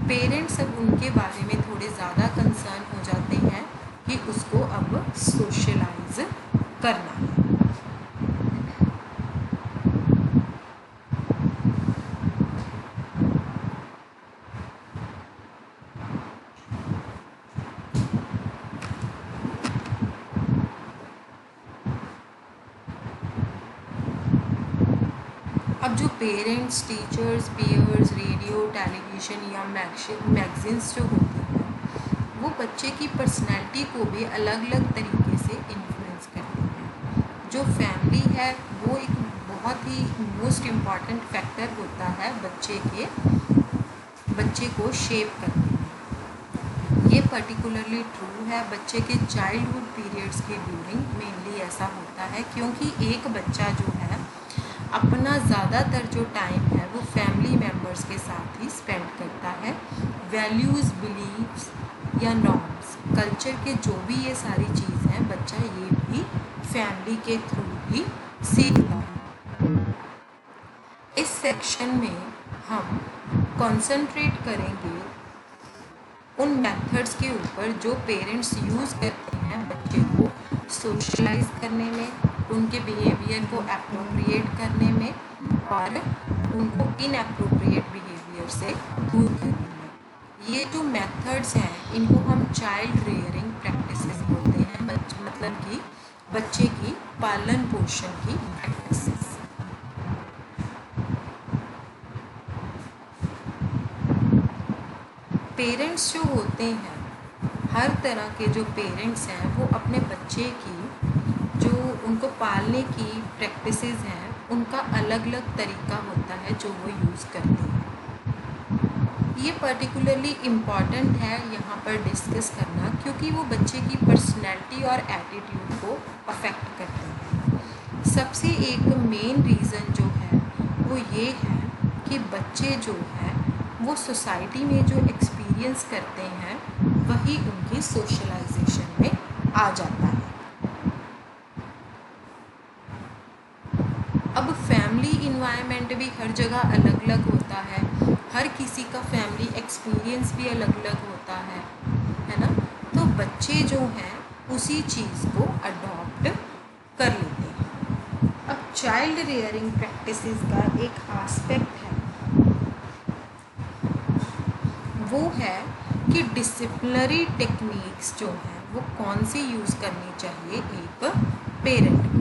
पेरेंट्स अब उनके बारे में थोड़े ज़्यादा कंसर्न हो जाते हैं कि उसको अब सोशलाइज करना है। अब जो parents, teachers, peers, radio, television या मैगजीन्स जो होती हैं वो बच्चे की पर्सनैलिटी को भी अलग अलग तरीके से इन्फ्लुएंस करती हैं। जो फैमिली है वो एक बहुत ही मोस्ट इम्पॉर्टेंट फैक्टर होता है बच्चे को शेप करने में। ये पर्टिकुलरली ट्रू है बच्चे के चाइल्डहुड पीरियड्स के ड्यूरिंग मेनली ऐसा होता है, क्योंकि एक बच्चा जो है अपना ज़्यादातर जो टाइम है वो फैमिली मेम्बर्स के साथ ही स्पेंड करता है। वैल्यूज़, बिलीव्स या नॉर्म्स, कल्चर के जो भी ये सारी चीज़ हैं बच्चा ये भी फैमिली के थ्रू ही सीखता है। इस सेक्शन में हम कंसंट्रेट करेंगे उन मेथड्स के ऊपर जो पेरेंट्स यूज़ करते हैं बच्चे को सोशलाइज करने में, उनके बिहेवियर को एप्रोप्रिएट करने में और उनको इनएप्रोप्रिएट बिहेवियर से दूर करने में। ये जो मेथड्स हैं इनको हम चाइल्ड रेयरिंग प्रैक्टिसेस बोलते हैं, मतलब कि बच्चे की पालन पोषण की प्रैक्टिसेस। पेरेंट्स जो होते हैं, हर तरह के जो पेरेंट्स हैं वो अपने बच्चे की जो उनको पालने की प्रैक्टिसेस हैं उनका अलग अलग तरीका होता है जो वो यूज़ करते हैं। ये पर्टिकुलरली इम्पॉर्टेंट है यहाँ पर डिस्कस करना, क्योंकि वो बच्चे की पर्सनैलिटी और एटीट्यूड को अफेक्ट करते हैं। सबसे एक मेन रीज़न जो है वो ये है कि बच्चे जो हैं वो सोसाइटी में जो एक्सपीरियंस करते हैं वही उनकी सोशलाइजेशन में आ जाता है। अब फैमिली इन्वायरमेंट भी हर जगह अलग अलग होता है, हर किसी का फैमिली एक्सपीरियंस भी अलग अलग होता है ना। तो बच्चे जो हैं उसी चीज़ को अडॉप्ट कर लेते हैं। अब चाइल्ड रेयरिंग प्रैक्टिसेस का एक एस्पेक्ट है वो है कि डिसिप्लिनरी टेक्निक्स जो हैं वो कौन सी यूज़ करनी चाहिए एक पेरेंट को।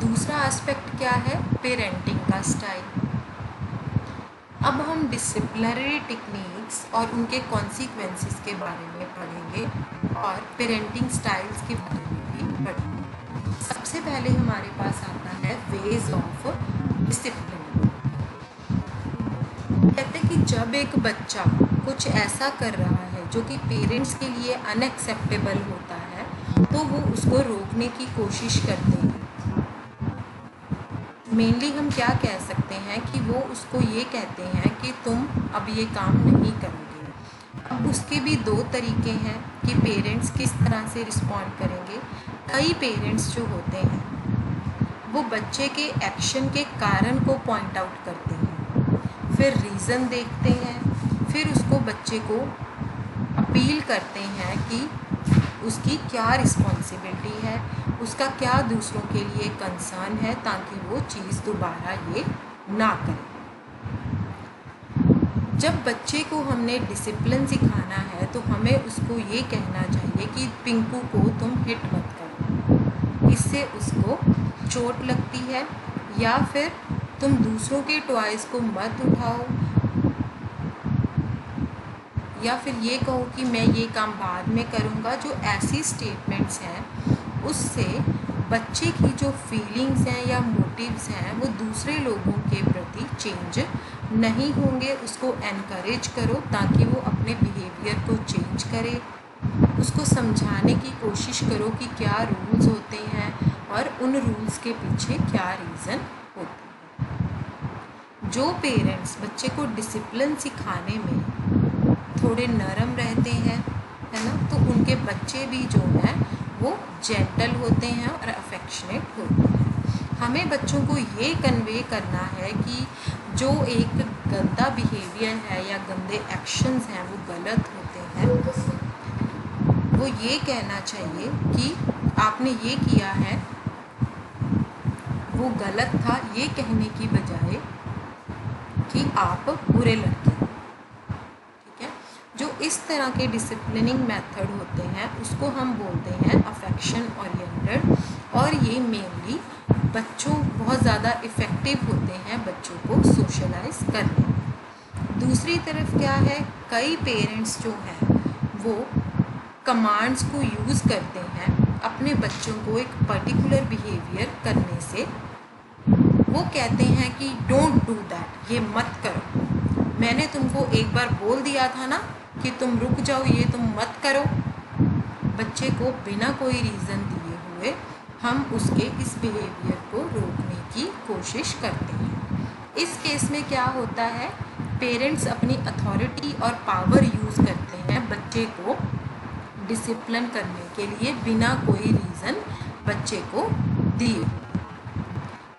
दूसरा एस्पेक्ट क्या है, पेरेंटिंग का स्टाइल। अब हम डिसिप्लिनरी टेक्निक्स और उनके कॉन्सिक्वेंसेस के बारे में पढ़ेंगे और पेरेंटिंग स्टाइल्स के बारे में भी पढ़ेंगे। सबसे पहले हमारे पास आता है वेज ऑफ डिसिप्लिन। कहते हैं कि जब एक बच्चा कुछ ऐसा कर रहा है जो कि पेरेंट्स के लिए अनएक्सेप्टेबल होता है तो वो उसको रोकने की कोशिश करते हैं। मेनली हम क्या कह सकते हैं कि वो उसको ये कहते हैं कि तुम अब ये काम नहीं करोगे। अब उसके भी दो तरीके हैं कि पेरेंट्स किस तरह से रिस्पॉन्ड करेंगे। कई पेरेंट्स जो होते हैं वो बच्चे के एक्शन के कारण को पॉइंट आउट करते हैं, फिर रीज़न देखते हैं, फिर उसको बच्चे को अपील करते हैं कि उसकी क्या रिस्पॉन्सिबिलिटी है, उसका क्या दूसरों के लिए कंसर्न है ताकि वो चीज़ दोबारा ये ना करे। जब बच्चे को हमने डिसिप्लिन सिखाना है तो हमें उसको ये कहना चाहिए कि पिंकू को तुम हिट मत करो, इससे उसको चोट लगती है, या फिर तुम दूसरों के टॉयज़ को मत उठाओ, या फिर ये कहो कि मैं ये काम बाद में करूँगा। जो ऐसी स्टेटमेंट्स हैं उससे बच्चे की जो फीलिंग्स हैं या मोटिव्स हैं वो दूसरे लोगों के प्रति चेंज नहीं होंगे। उसको एनकरेज करो ताकि वो अपने बिहेवियर को चेंज करे। उसको समझाने की कोशिश करो कि क्या रूल्स होते हैं और उन रूल्स के पीछे क्या रीज़न होते हैं। जो पेरेंट्स बच्चे को डिसिप्लिन सिखाने में थोड़े नरम रहते हैं, है ना, तो उनके बच्चे भी जो हैं वो जेंटल होते हैं और अफेक्शनेट होते हैं। हमें बच्चों को ये कन्वे करना है कि जो एक गंदा बिहेवियर है या गंदे एक्शंस हैं वो गलत होते हैं। वो ये कहना चाहिए कि आपने ये किया है वो गलत था, ये कहने की बजाय कि आप बुरे लड़के। जो इस तरह के डिसिप्लिनिंग मेथड होते हैं उसको हम बोलते हैं अफेक्शन ओरिएंटेड, और ये मेनली बच्चों बहुत ज़्यादा इफ़ेक्टिव होते हैं बच्चों को सोशलाइज करने में। दूसरी तरफ क्या है, कई पेरेंट्स जो हैं वो कमांड्स को यूज़ करते हैं अपने बच्चों को एक पर्टिकुलर बिहेवियर करने से। वो कहते हैं कि डोंट डू दैट, ये मत करो, मैंने तुमको एक बार बोल दिया था ना कि तुम रुक जाओ, ये तुम मत करो। बच्चे को बिना कोई रीज़न दिए हुए हम उसके इस बिहेवियर को रोकने की कोशिश करते हैं। इस केस में क्या होता है, पेरेंट्स अपनी अथॉरिटी और पावर यूज़ करते हैं बच्चे को डिसिप्लिन करने के लिए बिना कोई रीज़न बच्चे को दिए।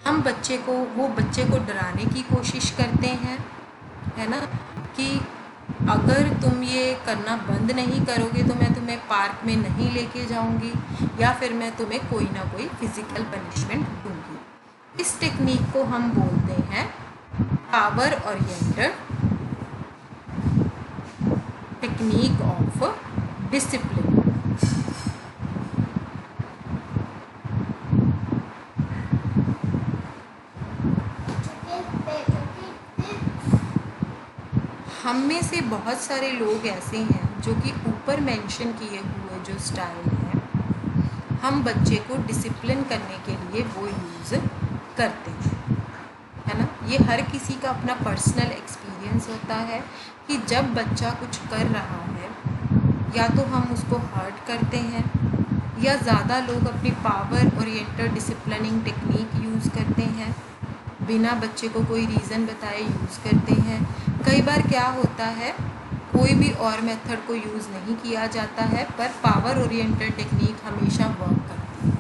हम बच्चे को डराने की कोशिश करते हैं, है ना, कि अगर तुम ये करना बंद नहीं करोगे तो मैं तुम्हें पार्क में नहीं लेके जाऊंगी, या फिर मैं तुम्हें कोई ना कोई फिज़िकल पनिशमेंट दूंगी। इस टेक्निक को हम बोलते हैं power oriented technique of discipline. हम में से बहुत सारे लोग ऐसे हैं जो कि ऊपर मेंशन किए हुए जो स्टाइल हैं हम बच्चे को डिसिप्लिन करने के लिए वो यूज़ करते हैं, है ना। ये हर किसी का अपना पर्सनल एक्सपीरियंस होता है कि जब बच्चा कुछ कर रहा है या तो हम उसको हर्ट करते हैं या ज़्यादा लोग अपनी power oriented disciplining technique use करते हैं, बिना बच्चे को कोई रीज़न बताए यूज़ करते हैं। कई बार क्या होता है, कोई भी और मेथड को यूज़ नहीं किया जाता है पर पावर ओरिएंटेड टेक्निक हमेशा वर्क करती है।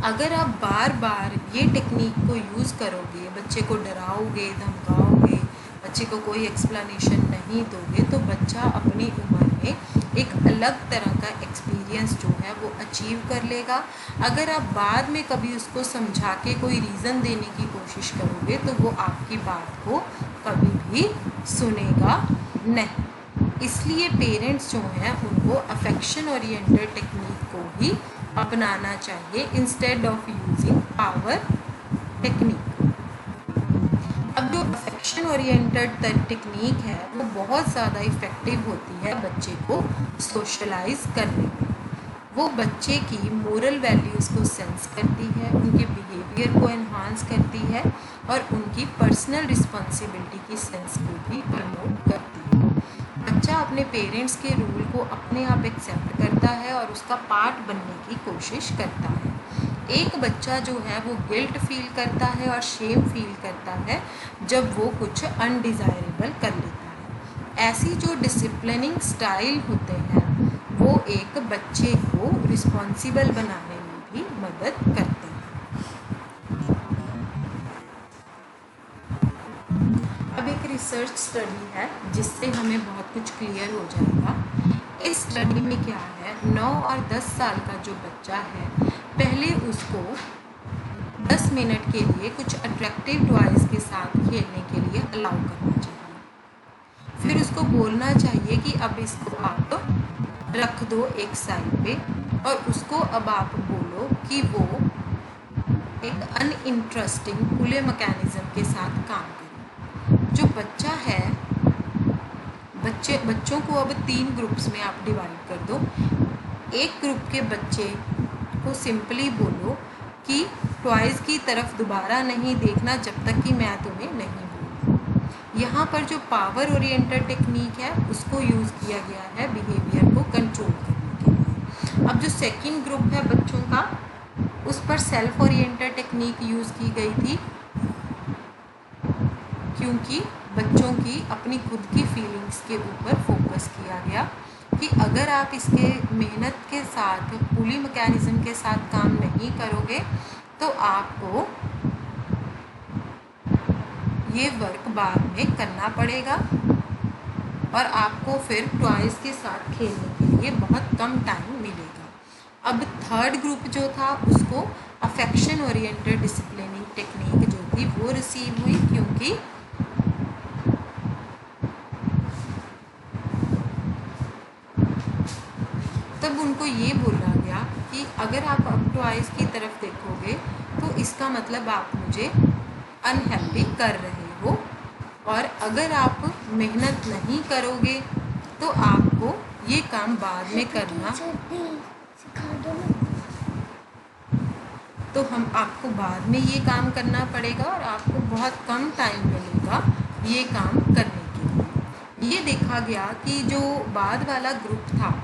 अगर आप बार बार ये टेक्निक को यूज़ करोगे, बच्चे को डराओगे, धमकाओगे, बच्चे को कोई एक्सप्लेनेशन नहीं दोगे तो बच्चा अपनी उम्र में एक अलग तरह का एक्सपीरियंस जो है वो अचीव कर लेगा। अगर आप बाद में कभी उसको समझा के कोई रीज़न देने की कोशिश करोगे तो वो आपकी बात को कभी भी सुनेगा नहीं। इसलिए पेरेंट्स जो हैं उनको अफेक्शन ओरिएंटेड टेक्निक को ही अपनाना चाहिए instead of using power technique. अब जो अफेक्शन ओरिएंटेड टेक्निक है वो बहुत ज़्यादा इफ़ेक्टिव होती है बच्चे को सोशलाइज करने में। वो बच्चे की मोरल वैल्यूज़ को सेंस करती है, उनके बिहेवियर को एनहांस करती है और उनकी पर्सनल रिस्पॉन्सिबिलिटी की सेंस को भी प्रमोट करती है। बच्चा अपने पेरेंट्स के रूल को अपने आप एक्सेप्ट करता है और उसका पार्ट बनने की कोशिश करता है। एक बच्चा जो है वो गिल्ट फील करता है और शेम फील करता है जब वो कुछ अनडिज़ायरेबल कर लेता है। ऐसी जो डिसिप्लिनिंग स्टाइल होते हैं वो एक बच्चे को रिस्पॉन्सिबल बनाने में भी मदद करते हैं। अब एक रिसर्च स्टडी है जिससे हमें बहुत कुछ क्लियर हो जाएगा। इस स्टडी में क्या है, 9 और 10 साल का जो बच्चा है पहले उसको 10 मिनट के लिए कुछ अट्रैक्टिव टॉयज़ के साथ खेलने के लिए अलाउ करना चाहिए। फिर उसको बोलना चाहिए कि अब इसको आप रख दो एक साइड पे और उसको अब आप बोलो कि वो एक अनइंटरेस्टिंग खुले मैकेनिज्म के साथ काम करे। जो बच्चा है, बच्चों को अब 3 ग्रुप्स में आप डिवाइड कर दो। एक ग्रुप के बच्चे को सिंपली बोलो कि टॉयज़ की तरफ दोबारा नहीं देखना जब तक कि मैं तुम्हें नहीं बोलूँ। यहाँ पर जो पावर ओरिएंटेड टेक्निक है उसको यूज़ किया गया है बिहेवियर को कंट्रोल करने के लिए। अब जो सेकंड ग्रुप है बच्चों का, उस पर सेल्फ ओरिएंटेड टेक्निक यूज़ की गई थी, क्योंकि बच्चों की अपनी खुद की फीलिंग्स के ऊपर फोकस किया गया कि अगर आप इसके मेहनत के साथ पुली मैकेनिज्म के साथ काम नहीं करोगे तो आपको ये वर्क बाद में करना पड़ेगा और आपको फिर टॉयज़ के साथ खेलने के लिए बहुत कम टाइम मिलेगा। अब थर्ड ग्रुप जो था उसको अफेक्शन ओरिएंटेड डिसिप्लिनिंग टेक्निक जो थी वो रिसीव हुई, क्योंकि तब उनको ये बोला गया कि अगर आप अब टॉयज़ की तरफ देखोगे तो इसका मतलब आप मुझे अनहैप्पी कर रहे हो, और अगर आप मेहनत नहीं करोगे तो आपको ये काम बाद में करना, तो हम आपको बाद में ये काम करना पड़ेगा और आपको बहुत कम टाइम मिलेगा ये काम करने के लिए। ये देखा गया कि जो बाद वाला ग्रुप था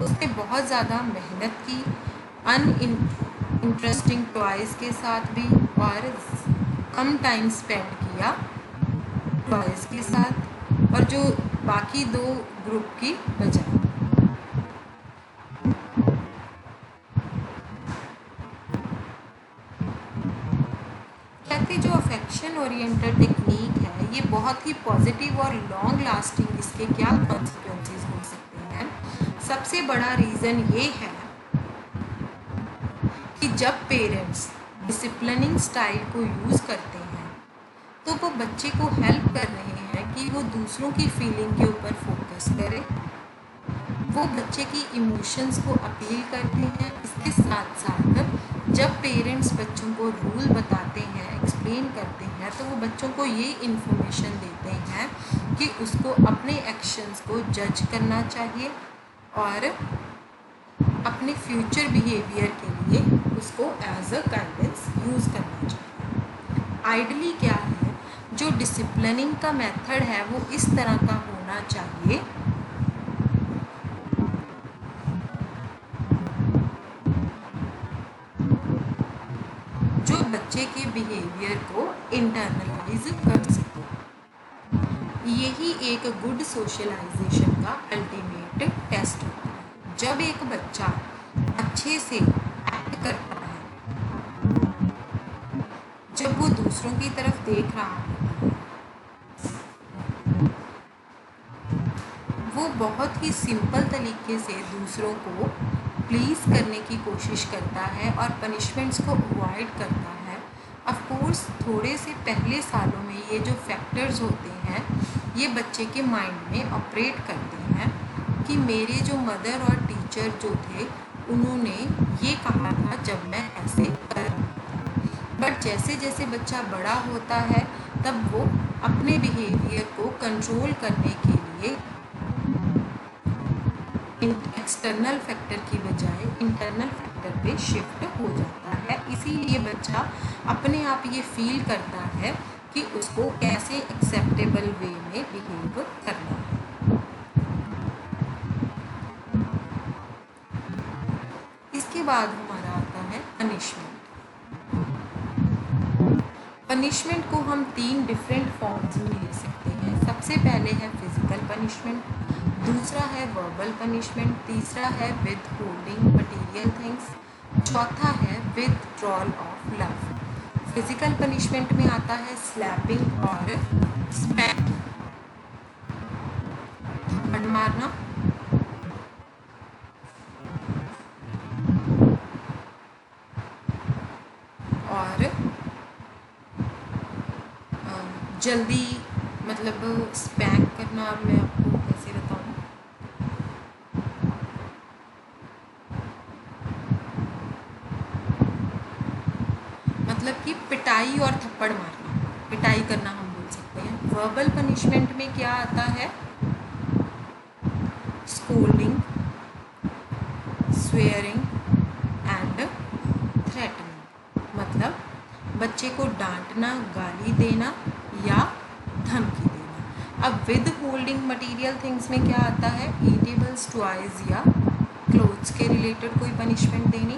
उसने बहुत ज़्यादा मेहनत की इंटरेस्टिंग टॉयज़ के साथ भी और कम टाइम स्पेंड किया टॉयज़ के साथ, और जो बाकी 2 ग्रुप की बजाय। कहते जो अफेक्शन ओरिएंटेड टेक्निक है ये बहुत ही पॉजिटिव और लॉन्ग लास्टिंग इसके क्या कॉन्सिक्वेंसेस हो सकते हैं। सबसे बड़ा रीज़न ये है कि जब पेरेंट्स डिसिप्लिनिंग स्टाइल को यूज़ करते हैं तो वो बच्चे को हेल्प कर रहे हैं कि वो दूसरों की फीलिंग के ऊपर फोकस करे, वो बच्चे की इमोशंस को अपील करते हैं। इसके साथ साथ जब पेरेंट्स बच्चों को रूल बताते हैं, एक्सप्लेन करते हैं, तो वो बच्चों को ये इन्फॉर्मेशन देते हैं कि उसको अपने एक्शंस को जज करना चाहिए और अपने फ्यूचर बिहेवियर के लिए उसको एज अ गाइडेंस यूज़ करना चाहिए। आइडली क्या है, जो डिसिप्लिनिंग का मेथड है वो इस तरह का होना चाहिए जो बच्चे के बिहेवियर को इंटरनलाइज कर सके। यही एक गुड सोशलाइजेशन का अल्टीमेट टेस्ट होता है। जब एक बच्चा अच्छे से एक्ट करता है, जब वो दूसरों की तरफ देख रहा होता है, वो बहुत ही सिंपल तरीके से दूसरों को प्लीज़ करने की कोशिश करता है और पनिशमेंट्स को अवॉइड करता है। ऑफ कोर्स थोड़े से पहले सालों में ये जो फैक्टर्स होते हैं ये बच्चे के माइंड में ऑपरेट करते हैं कि मेरे जो मदर और टीचर जो थे उन्होंने ये कहा था जब मैं ऐसे कर रहा था। बट जैसे जैसे बच्चा बड़ा होता है तब वो अपने बिहेवियर को कंट्रोल करने के लिए एक्सटर्नल फैक्टर की बजाय इंटरनल फैक्टर पे शिफ्ट हो जाता है। इसीलिए बच्चा अपने आप ये फील करता है कि उसको कैसे एक्सेप्टेबल वे में बिहेव करना है। इसके बाद हमारा आता है पनिशमेंट। पनिशमेंट को हम 3 डिफरेंट फॉर्म्स में ले सकते हैं। सबसे पहले है फिजिकल पनिशमेंट, दूसरा है वर्बल पनिशमेंट, तीसरा है विद होल्डिंग मटेरियल थिंग्स, चौथा है withdrawal of love. Physical punishment में आता है स्लैपिंग और स्पैक, थप्पड़ मारना, और जल्दी मतलब स्पैक करना। मैं आपको कैसे बताऊँ, मतलब कि पिटाई और थप्पड़ मारना, पिटाई करना हम बोल सकते हैं। वर्बल पनिशमेंट में क्या आता है, स्कोल्डिंग, स्वेयरिंग एंड थ्रेटनिंग, मतलब बच्चे को डांटना, गाली देना या धमकी देना। अब विद होल्डिंग मटेरियल थिंग्स में क्या आता है, ईटेबल्स, टॉयज या क्लोथ्स के रिलेटेड कोई पनिशमेंट देनी।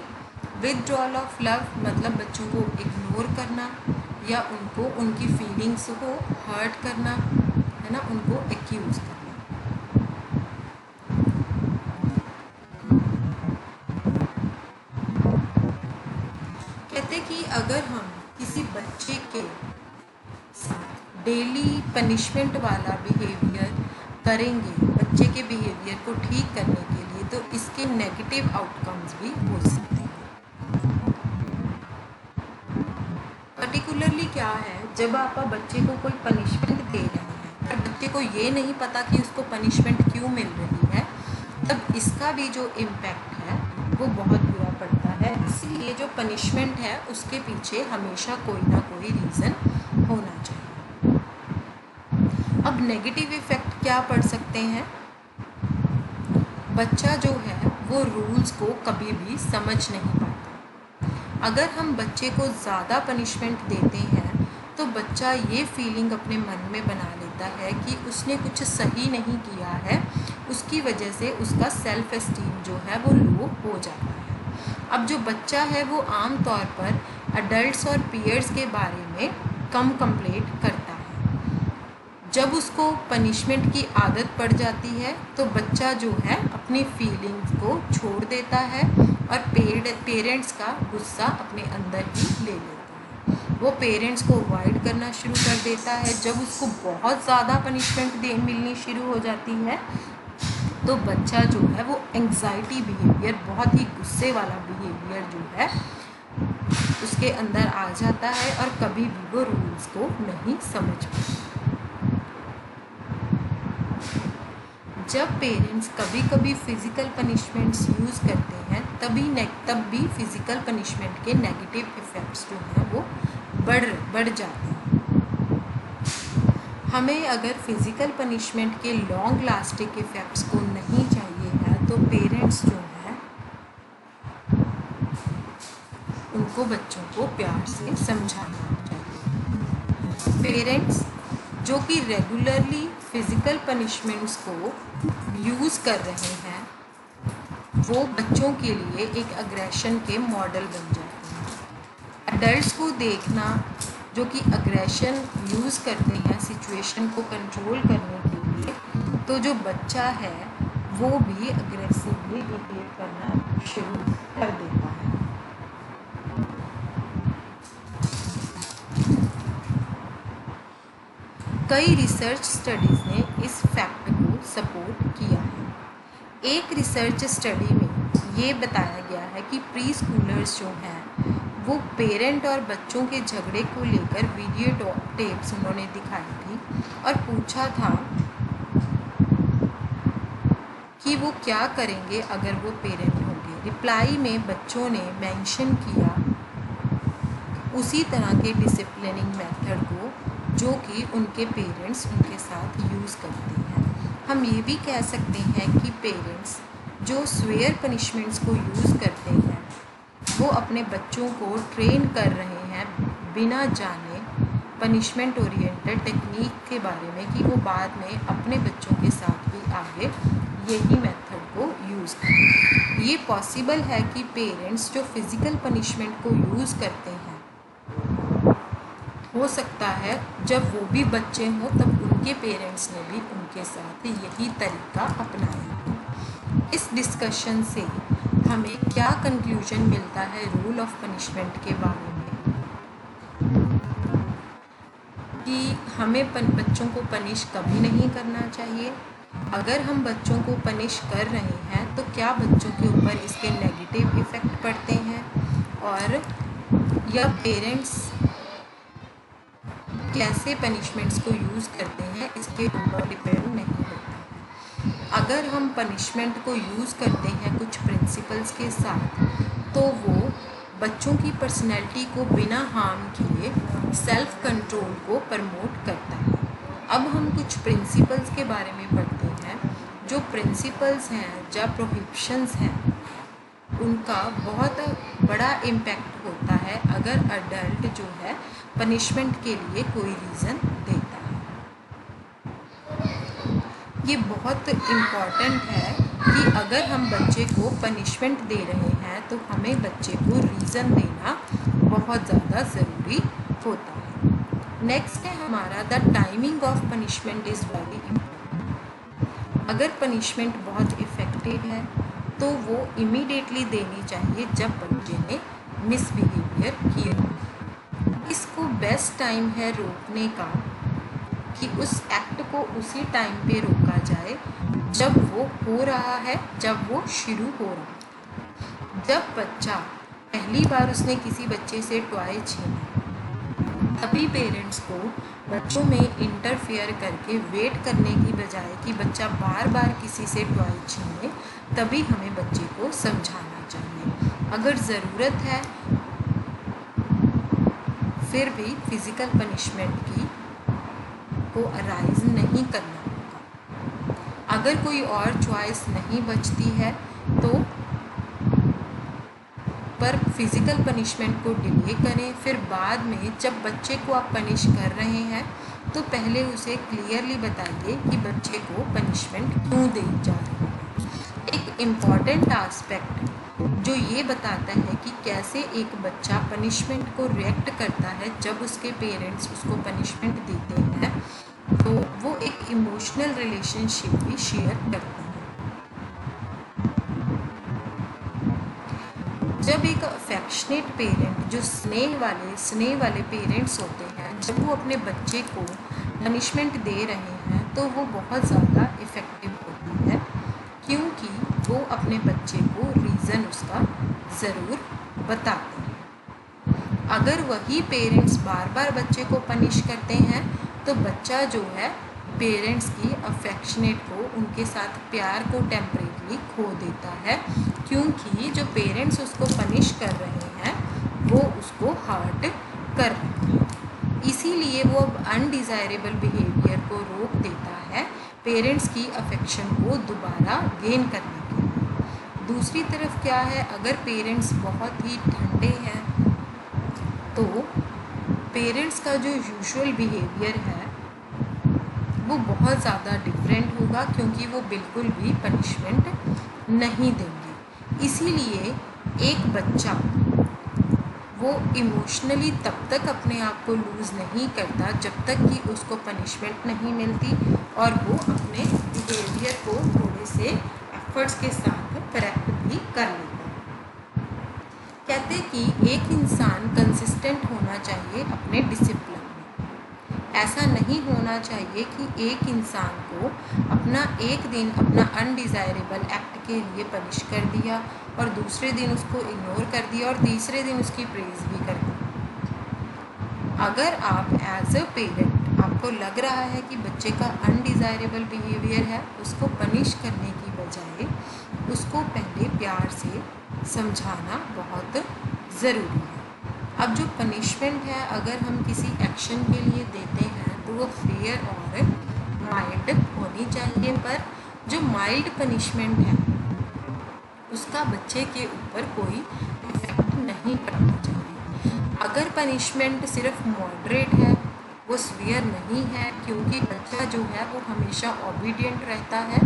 विदड्रॉल ऑफ लव मतलब बच्चों को इग्नोर करना या उनको उनकी फीलिंग्स को हर्ट करना, है ना, उनको एक्यूज करना। कहते कि अगर हम किसी बच्चे के साथ डेली पनिशमेंट वाला बिहेवियर करेंगे बच्चे के बिहेवियर को ठीक करने के लिए, तो इसके नेगेटिव आउटकम्स भी हो सकते हैं। पर्टिकुलरली क्या है, जब आप बच्चे को कोई पनिशमेंट दे रहे हैं और बच्चे को ये नहीं पता कि उसको पनिशमेंट क्यों मिल रही है, तब इसका भी जो इम्पैक्ट है वो बहुत बुरा पड़ता है। इसलिए जो पनिशमेंट है उसके पीछे हमेशा कोई ना कोई रीज़न होना चाहिए। अब नेगेटिव इफ़ेक्ट क्या पड़ सकते हैं, बच्चा जो है वो रूल्स को कभी भी समझ नहीं पाता। अगर हम बच्चे को ज़्यादा पनिशमेंट देते हैं तो बच्चा ये फीलिंग अपने मन में बना लेता है कि उसने कुछ सही नहीं किया है, उसकी वजह से उसका सेल्फ एस्टीम जो है वो लो हो जाता है। अब जो बच्चा है वो आम तौर पर अडल्ट्स और पीयर्स के बारे में कम कंप्लेंट करता है। जब उसको पनिशमेंट की आदत पड़ जाती है तो बच्चा जो है अपनी फीलिंग्स को छोड़ देता है और पेरेंट्स का गुस्सा अपने अंदर ही ले लेता है। वो पेरेंट्स को अवॉइड करना शुरू कर देता है। जब उसको बहुत ज़्यादा पनिशमेंट मिलनी शुरू हो जाती है तो बच्चा जो है वो एंग्जाइटी बिहेवियर, बहुत ही गुस्से वाला बिहेवियर जो है उसके अंदर आ जाता है और कभी भी वो रूल्स को नहीं समझ पाता। जब पेरेंट्स कभी कभी फ़िज़िकल पनिशमेंट्स यूज़ करते हैं तब भी फ़िज़िकल पनिशमेंट के नेगेटिव इफ़ेक्ट्स जो हैं वो बढ़ जाते हैं। हमें अगर फ़िज़िकल पनिशमेंट के लॉन्ग लास्टिंग इफ़ेक्ट्स को नहीं चाहिए है तो पेरेंट्स जो है उनको बच्चों को प्यार से समझाना चाहिए। पेरेंट्स जो कि रेगुलरली फ़िज़िकल पनिशमेंट्स को यूज़ कर रहे हैं वो बच्चों के लिए एक अग्रेशन के मॉडल बन जाते हैं। एडल्ट्स को देखना जो कि अग्रेशन यूज़ करते हैं सिचुएशन को कंट्रोल करने के लिए, तो जो बच्चा है वो भी अग्रेसिवली बिहेव करना शुरू कर देता है। कई रिसर्च स्टडीज़ ने इस फैक्ट को सपोर्ट किया है। एक रिसर्च स्टडी में ये बताया गया है कि प्री स्कूलर्स जो हैं वो पेरेंट और बच्चों के झगड़े को लेकर वीडियो टेप्स उन्होंने दिखाई थी और पूछा था कि वो क्या करेंगे अगर वो पेरेंट होंगे। रिप्लाई में बच्चों ने मेंशन किया उसी तरह के डिसिप्लिनिंग मेथड को जो कि उनके पेरेंट्स उनके साथ यूज़ करते हैं। हम ये भी कह सकते हैं कि पेरेंट्स जो स्वेयर पनिशमेंट्स को यूज़ करते हैं वो अपने बच्चों को ट्रेन कर रहे हैं बिना जाने पनिशमेंट ओरिएंटेड टेक्निक के बारे में कि वो बाद में अपने बच्चों के साथ भी आगे यही मेथड को यूज़ करें। ये पॉसिबल है कि पेरेंट्स जो फिज़िकल पनिशमेंट को यूज़ करते हैं हो सकता है जब वो भी बच्चे हों तब उनके पेरेंट्स ने भी उनके साथ यही तरीका अपनाया। इस डिस्कशन से हमें क्या कंक्लूजन मिलता है रूल ऑफ पनिशमेंट के बारे में कि हमें बच्चों को पनिश कभी नहीं करना चाहिए। अगर हम बच्चों को पनिश कर रहे हैं तो क्या बच्चों के ऊपर इसके नेगेटिव इफ़ेक्ट पड़ते हैं और या पेरेंट्स कैसे पनिशमेंट्स को यूज़ करते हैं इसके ऊपर डिपेंड नहीं होता। अगर हम पनिशमेंट को यूज़ करते हैं कुछ प्रिंसिपल्स के साथ तो वो बच्चों की पर्सनैलिटी को बिना हार्म किए सेल्फ कंट्रोल को प्रमोट करता है। अब हम कुछ प्रिंसिपल्स के बारे में पढ़ते हैं। जो प्रिंसिपल्स हैं या प्रोहिबिशंस हैं उनका बहुत बड़ा इम्पैक्ट होता है अगर अडल्ट जो है पनिशमेंट के लिए कोई रीज़न देता है। ये बहुत इम्पॉर्टेंट है कि अगर हम बच्चे को पनिशमेंट दे रहे हैं तो हमें बच्चे को रीज़न देना बहुत ज़्यादा ज़रूरी होता है। नेक्स्ट है हमारा the timing of punishment is very important. अगर पनिशमेंट बहुत इफ़ेक्टिव है तो वो इमीडिएटली देनी चाहिए जब बच्चे ने मिसबिहेवियर किया। इसको बेस्ट टाइम है रोकने का कि उस एक्ट को उसी टाइम पे रोका जाए जब वो हो रहा है, जब वो शुरू हो रहा है। जब बच्चा पहली बार उसने किसी बच्चे से टॉय छीना तभी पेरेंट्स को बच्चों में इंटरफेयर करके वेट करने की बजाय कि बच्चा बार बार किसी से टॉय छीने तभी हमें बच्चे को समझाना चाहिए। अगर ज़रूरत है फिर भी फिज़िकल पनिशमेंट की को अराइज नहीं करना होगा। अगर कोई और चॉइस नहीं बचती है तो पर फिज़िकल पनिशमेंट को डिले करें। फिर बाद में जब बच्चे को आप पनिश कर रहे हैं तो पहले उसे क्लियरली बताइए कि बच्चे को पनिशमेंट क्यों दी जा रही है। एक इम्पॉर्टेंट आस्पेक्ट जो ये बताता है कि कैसे एक बच्चा पनिशमेंट को रिएक्ट करता है जब उसके पेरेंट्स उसको पनिशमेंट देते हैं तो वो एक इमोशनल रिलेशनशिप भी शेयर करते हैं। जब एक अफेक्शनेट पेरेंट जो स्नेह वाले पेरेंट्स होते हैं जब वो अपने बच्चे को पनिशमेंट दे रहे हैं तो वो बहुत ज़्यादा इफ़ेक्टिव होती है क्योंकि वो अपने बच्चे को रीज़न उसका ज़रूर बताते हैं। अगर वही पेरेंट्स बार बार बच्चे को पनिश करते हैं तो बच्चा जो है पेरेंट्स की अफेक्शनेट को उनके साथ प्यार को टेम्परेरी खो देता है क्योंकि जो पेरेंट्स उसको पनिश कर रहे हैं वो उसको हर्ट कर रहे हैं। इसीलिए वो अब अनडिज़ायरेबल बिहेवियर को रोक देता है पेरेंट्स की अफेक्शन को दोबारा गेन करने के लिए। दूसरी तरफ क्या है, अगर पेरेंट्स बहुत ही ठंडे हैं तो पेरेंट्स का जो यूजुअल बिहेवियर है वो बहुत ज़्यादा डिफरेंट होगा क्योंकि वो बिल्कुल भी पनिशमेंट नहीं देंगे। इसीलिए एक बच्चा वो इमोशनली तब तक अपने आप को लूज़ नहीं करता जब तक कि उसको पनिशमेंट नहीं मिलती और वो अपने बिहेवियर को थोड़े से एफर्ट्स के साथ करेक्ट भी कर लेता है। कहते कि एक इंसान कंसिस्टेंट होना चाहिए अपने डिसिप्लिन में। ऐसा नहीं होना चाहिए कि एक इंसान को एक दिन अपना अनडिज़ायरेबल एक्ट के लिए पनिश कर दिया और दूसरे दिन उसको इग्नोर कर दिया और तीसरे दिन उसकी प्रेज़ भी कर दी। अगर आप एज अ पेरेंट आपको लग रहा है कि बच्चे का अनडिज़ायरेबल बिहेवियर है, उसको पनिश करने की बजाय उसको पहले प्यार से समझाना बहुत ज़रूरी है। अब जो पनिशमेंट है अगर हम किसी एक्शन के लिए देते हैं वो फेयर और माइल्ड होनी चाहिए, पर जो माइल्ड पनिशमेंट है उसका बच्चे के ऊपर कोई इफेक्ट नहीं पड़ना चाहिए। अगर पनिशमेंट सिर्फ मॉडरेट है, वो सीवियर नहीं है, क्योंकि बच्चा जो है वो हमेशा ओबीडियंट रहता है,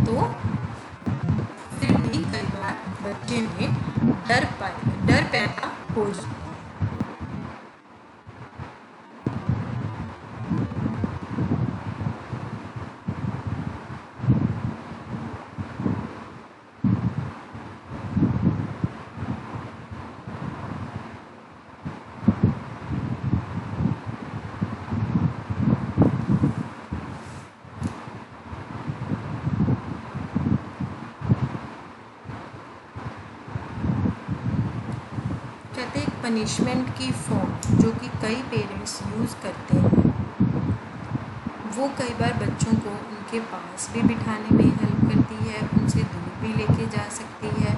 तो फिर भी कई बार बच्चे में डर पैदा हो जाता है। कहते हैं पनिशमेंट की फॉर्म जो कि कई पेरेंट्स यूज़ करते हैं, वो कई बार बच्चों को उनके पास भी बिठाने में हेल्प करती है, उनसे दूर भी लेके जा सकती है,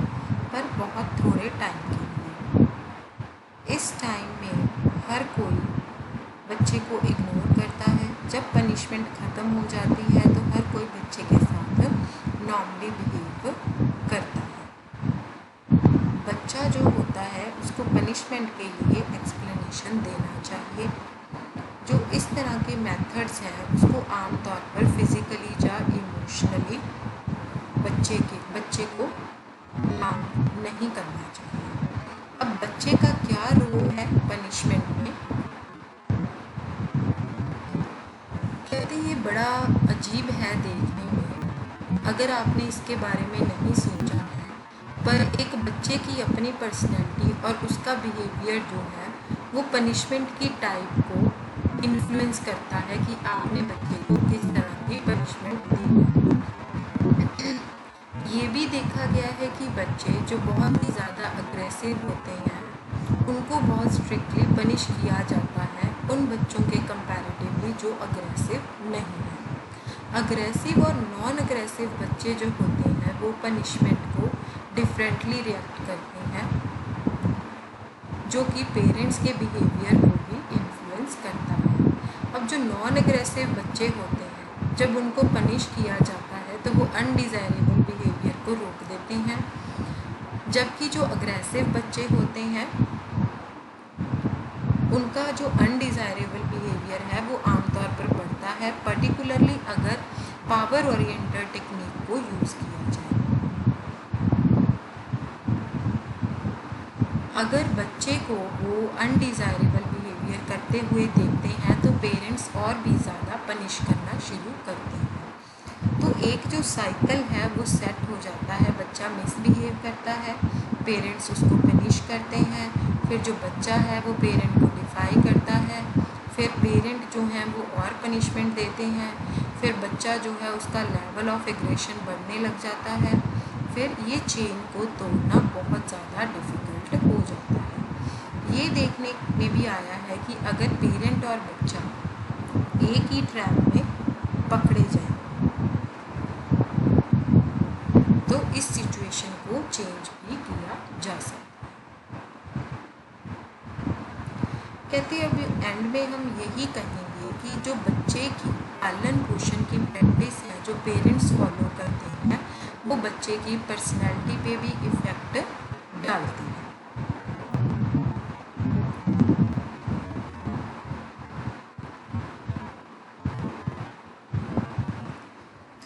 पर बहुत थोड़े टाइम के लिए। इस टाइम में हर कोई बच्चे को इग्नोर करता है। जब पनिशमेंट ख़त्म हो जाती है तो हर कोई बच्चे के साथ नॉर्मली बिहेव करता है। बच्चा जो होता है उसको पनिशमेंट के लिए एक्सप्लेनेशन देना चाहिए। जो इस तरह के मेथड्स हैं उसको आमतौर पर फिज़िकली या इमोशनली बच्चे को हार्म नहीं करना चाहिए। अब बच्चे का क्या रोल है पनिशमेंट में? कहते ये बड़ा अजीब है देखने में, अगर आपने इसके बारे में नहीं सोचा है, पर एक बच्चे की अपनी पर्सनैलिटी और उसका बिहेवियर जो है वो पनिशमेंट की टाइप को इन्फ्लुएंस करता है कि आपने बच्चे को किस तरह की पनिशमेंट दी। ये भी देखा गया है कि बच्चे जो बहुत ही ज़्यादा अग्रेसिव होते हैं उनको बहुत स्ट्रिक्टली पनिश किया जाता है उन बच्चों के कंपैरेटिवली जो अग्रेसिव नहीं है। अग्रेसिव और नॉन अग्रेसिव बच्चे जो होते हैं वो पनिशमेंट को डिफरेंटली रिएक्ट करते हैं, जो कि पेरेंट्स के बिहेवियर को भी इन्फ्लुएंस करता है। अब जो नॉन अग्रेसिव बच्चे होते हैं जब उनको पनिश किया जाता है तो वो अनडिज़ायरेबल बिहेवियर को रोक देते हैं, जबकि जो अग्रेसिव बच्चे होते हैं उनका जो अनडिज़ायरेबल बिहेवियर है वो आमतौर पर बढ़ता है, पर्टिकुलरली अगर पावर ओरिएंटेड टेक्निक को यूज़ किया जाए। अगर बच्चे को वो अनडिज़ायरेबल बिहेवियर करते हुए देखते हैं तो पेरेंट्स और भी ज़्यादा पनिश करना शुरू करते हैं, तो एक जो साइकिल है वो सेट हो जाता है। बच्चा मिसबिहेव करता है, पेरेंट्स उसको पनिश करते हैं, फिर जो बच्चा है वो पेरेंट को डिफाई करता है, फिर पेरेंट जो हैं वो और पनिशमेंट देते हैं, फिर बच्चा जो है उसका लेवल ऑफ एग्रेशन बढ़ने लग जाता है, फिर ये चेन को तोड़ना बहुत ज़्यादा डिफ़िकल्ट हो जाता है। ये देखने में भी आया है कि अगर पेरेंट और बच्चा एक ही ट्रैप में पकड़े जाएं तो इस सिचुएशन को चेंज भी किया जा सकता है। कहते हैं अब एंड में हम यही कहेंगे कि जो बच्चे की पालन पोषण की प्रैक्टिस है जो पेरेंट्स फॉलो करते हैं वो बच्चे की पर्सनैलिटी पे भी इफ़ेक्ट डालती है।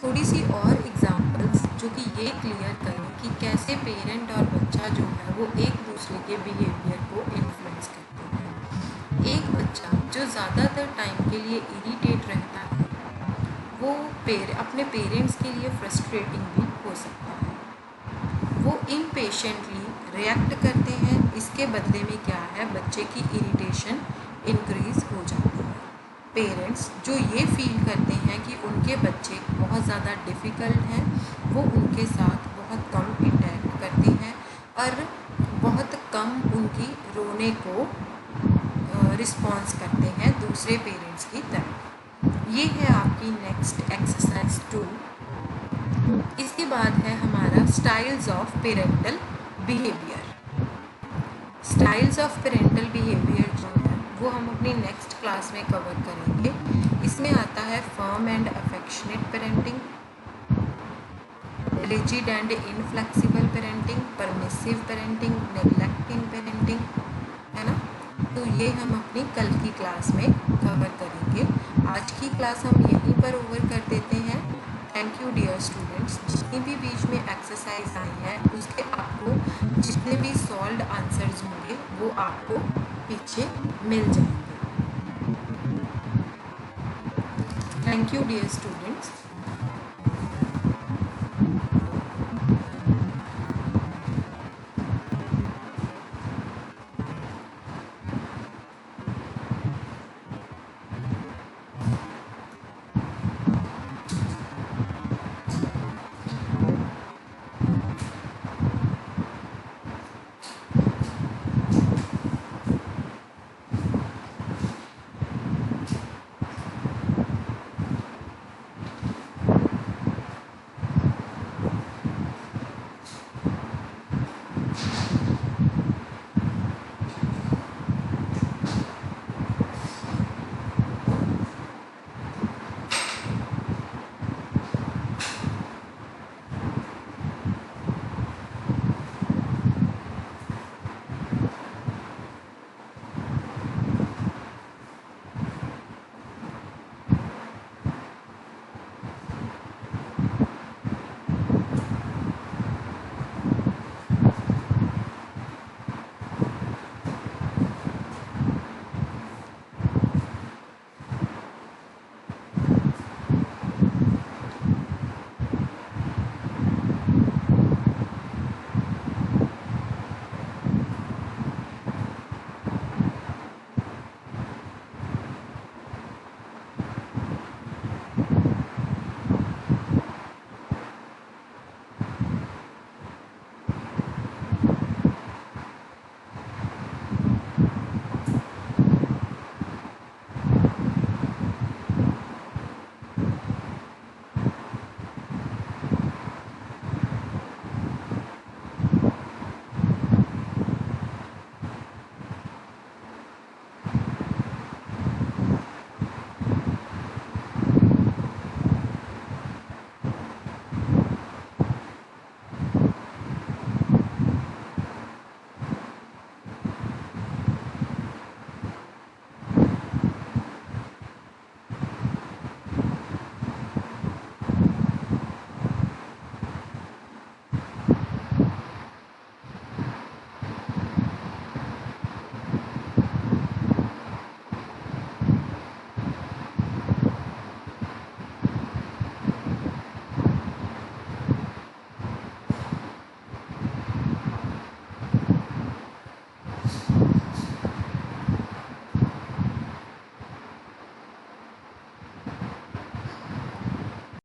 थोड़ी सी और एग्जांपल्स जो कि ये क्लियर करें कि कैसे पेरेंट और बच्चा जो है वो एक दूसरे के बिहेवियर को इन्फ्लुएंस करते हैं। एक बच्चा जो ज़्यादातर टाइम के लिए इरिटेट रहता है वो अपने पेरेंट्स के लिए फ्रस्ट्रेटिंग भी हो सकता है। वो इम्पेशेंटली रिएक्ट करते हैं, इसके बदले में क्या है बच्चे की इरिटेशन इंक्रीज़ हो जाती है। पेरेंट्स जो ये फील करते हैं कि उनके बच्चे बहुत ज़्यादा डिफ़िकल्ट हैं वो उनके साथ बहुत कम इंटरेक्ट करते हैं और बहुत कम उनकी रोने को रिस्पॉन्स करते हैं दूसरे पेरेंट्स की तरफ। ये है आपकी नेक्स्ट एक्सरसाइज 2। इसके बाद है हमारा styles of parental behaviour. Styles of parental behaviour जो है वो हम अपनी नेक्स्ट क्लास में कवर करेंगे। इसमें आता है firm and affectionate parenting, rigid and inflexible parenting, permissive parenting, neglecting parenting, है ना। तो ये हम अपनी कल की क्लास में कवर करेंगे। आज की क्लास हम यहीं पर ओवर कर देते हैं। Thank you dear students. जितनी भी बीच में एक्सरसाइज आई है उसके आपको जितने भी सॉल्व्ड आंसर्स होंगे वो आपको पीछे मिल जाएंगे। Thank you dear students.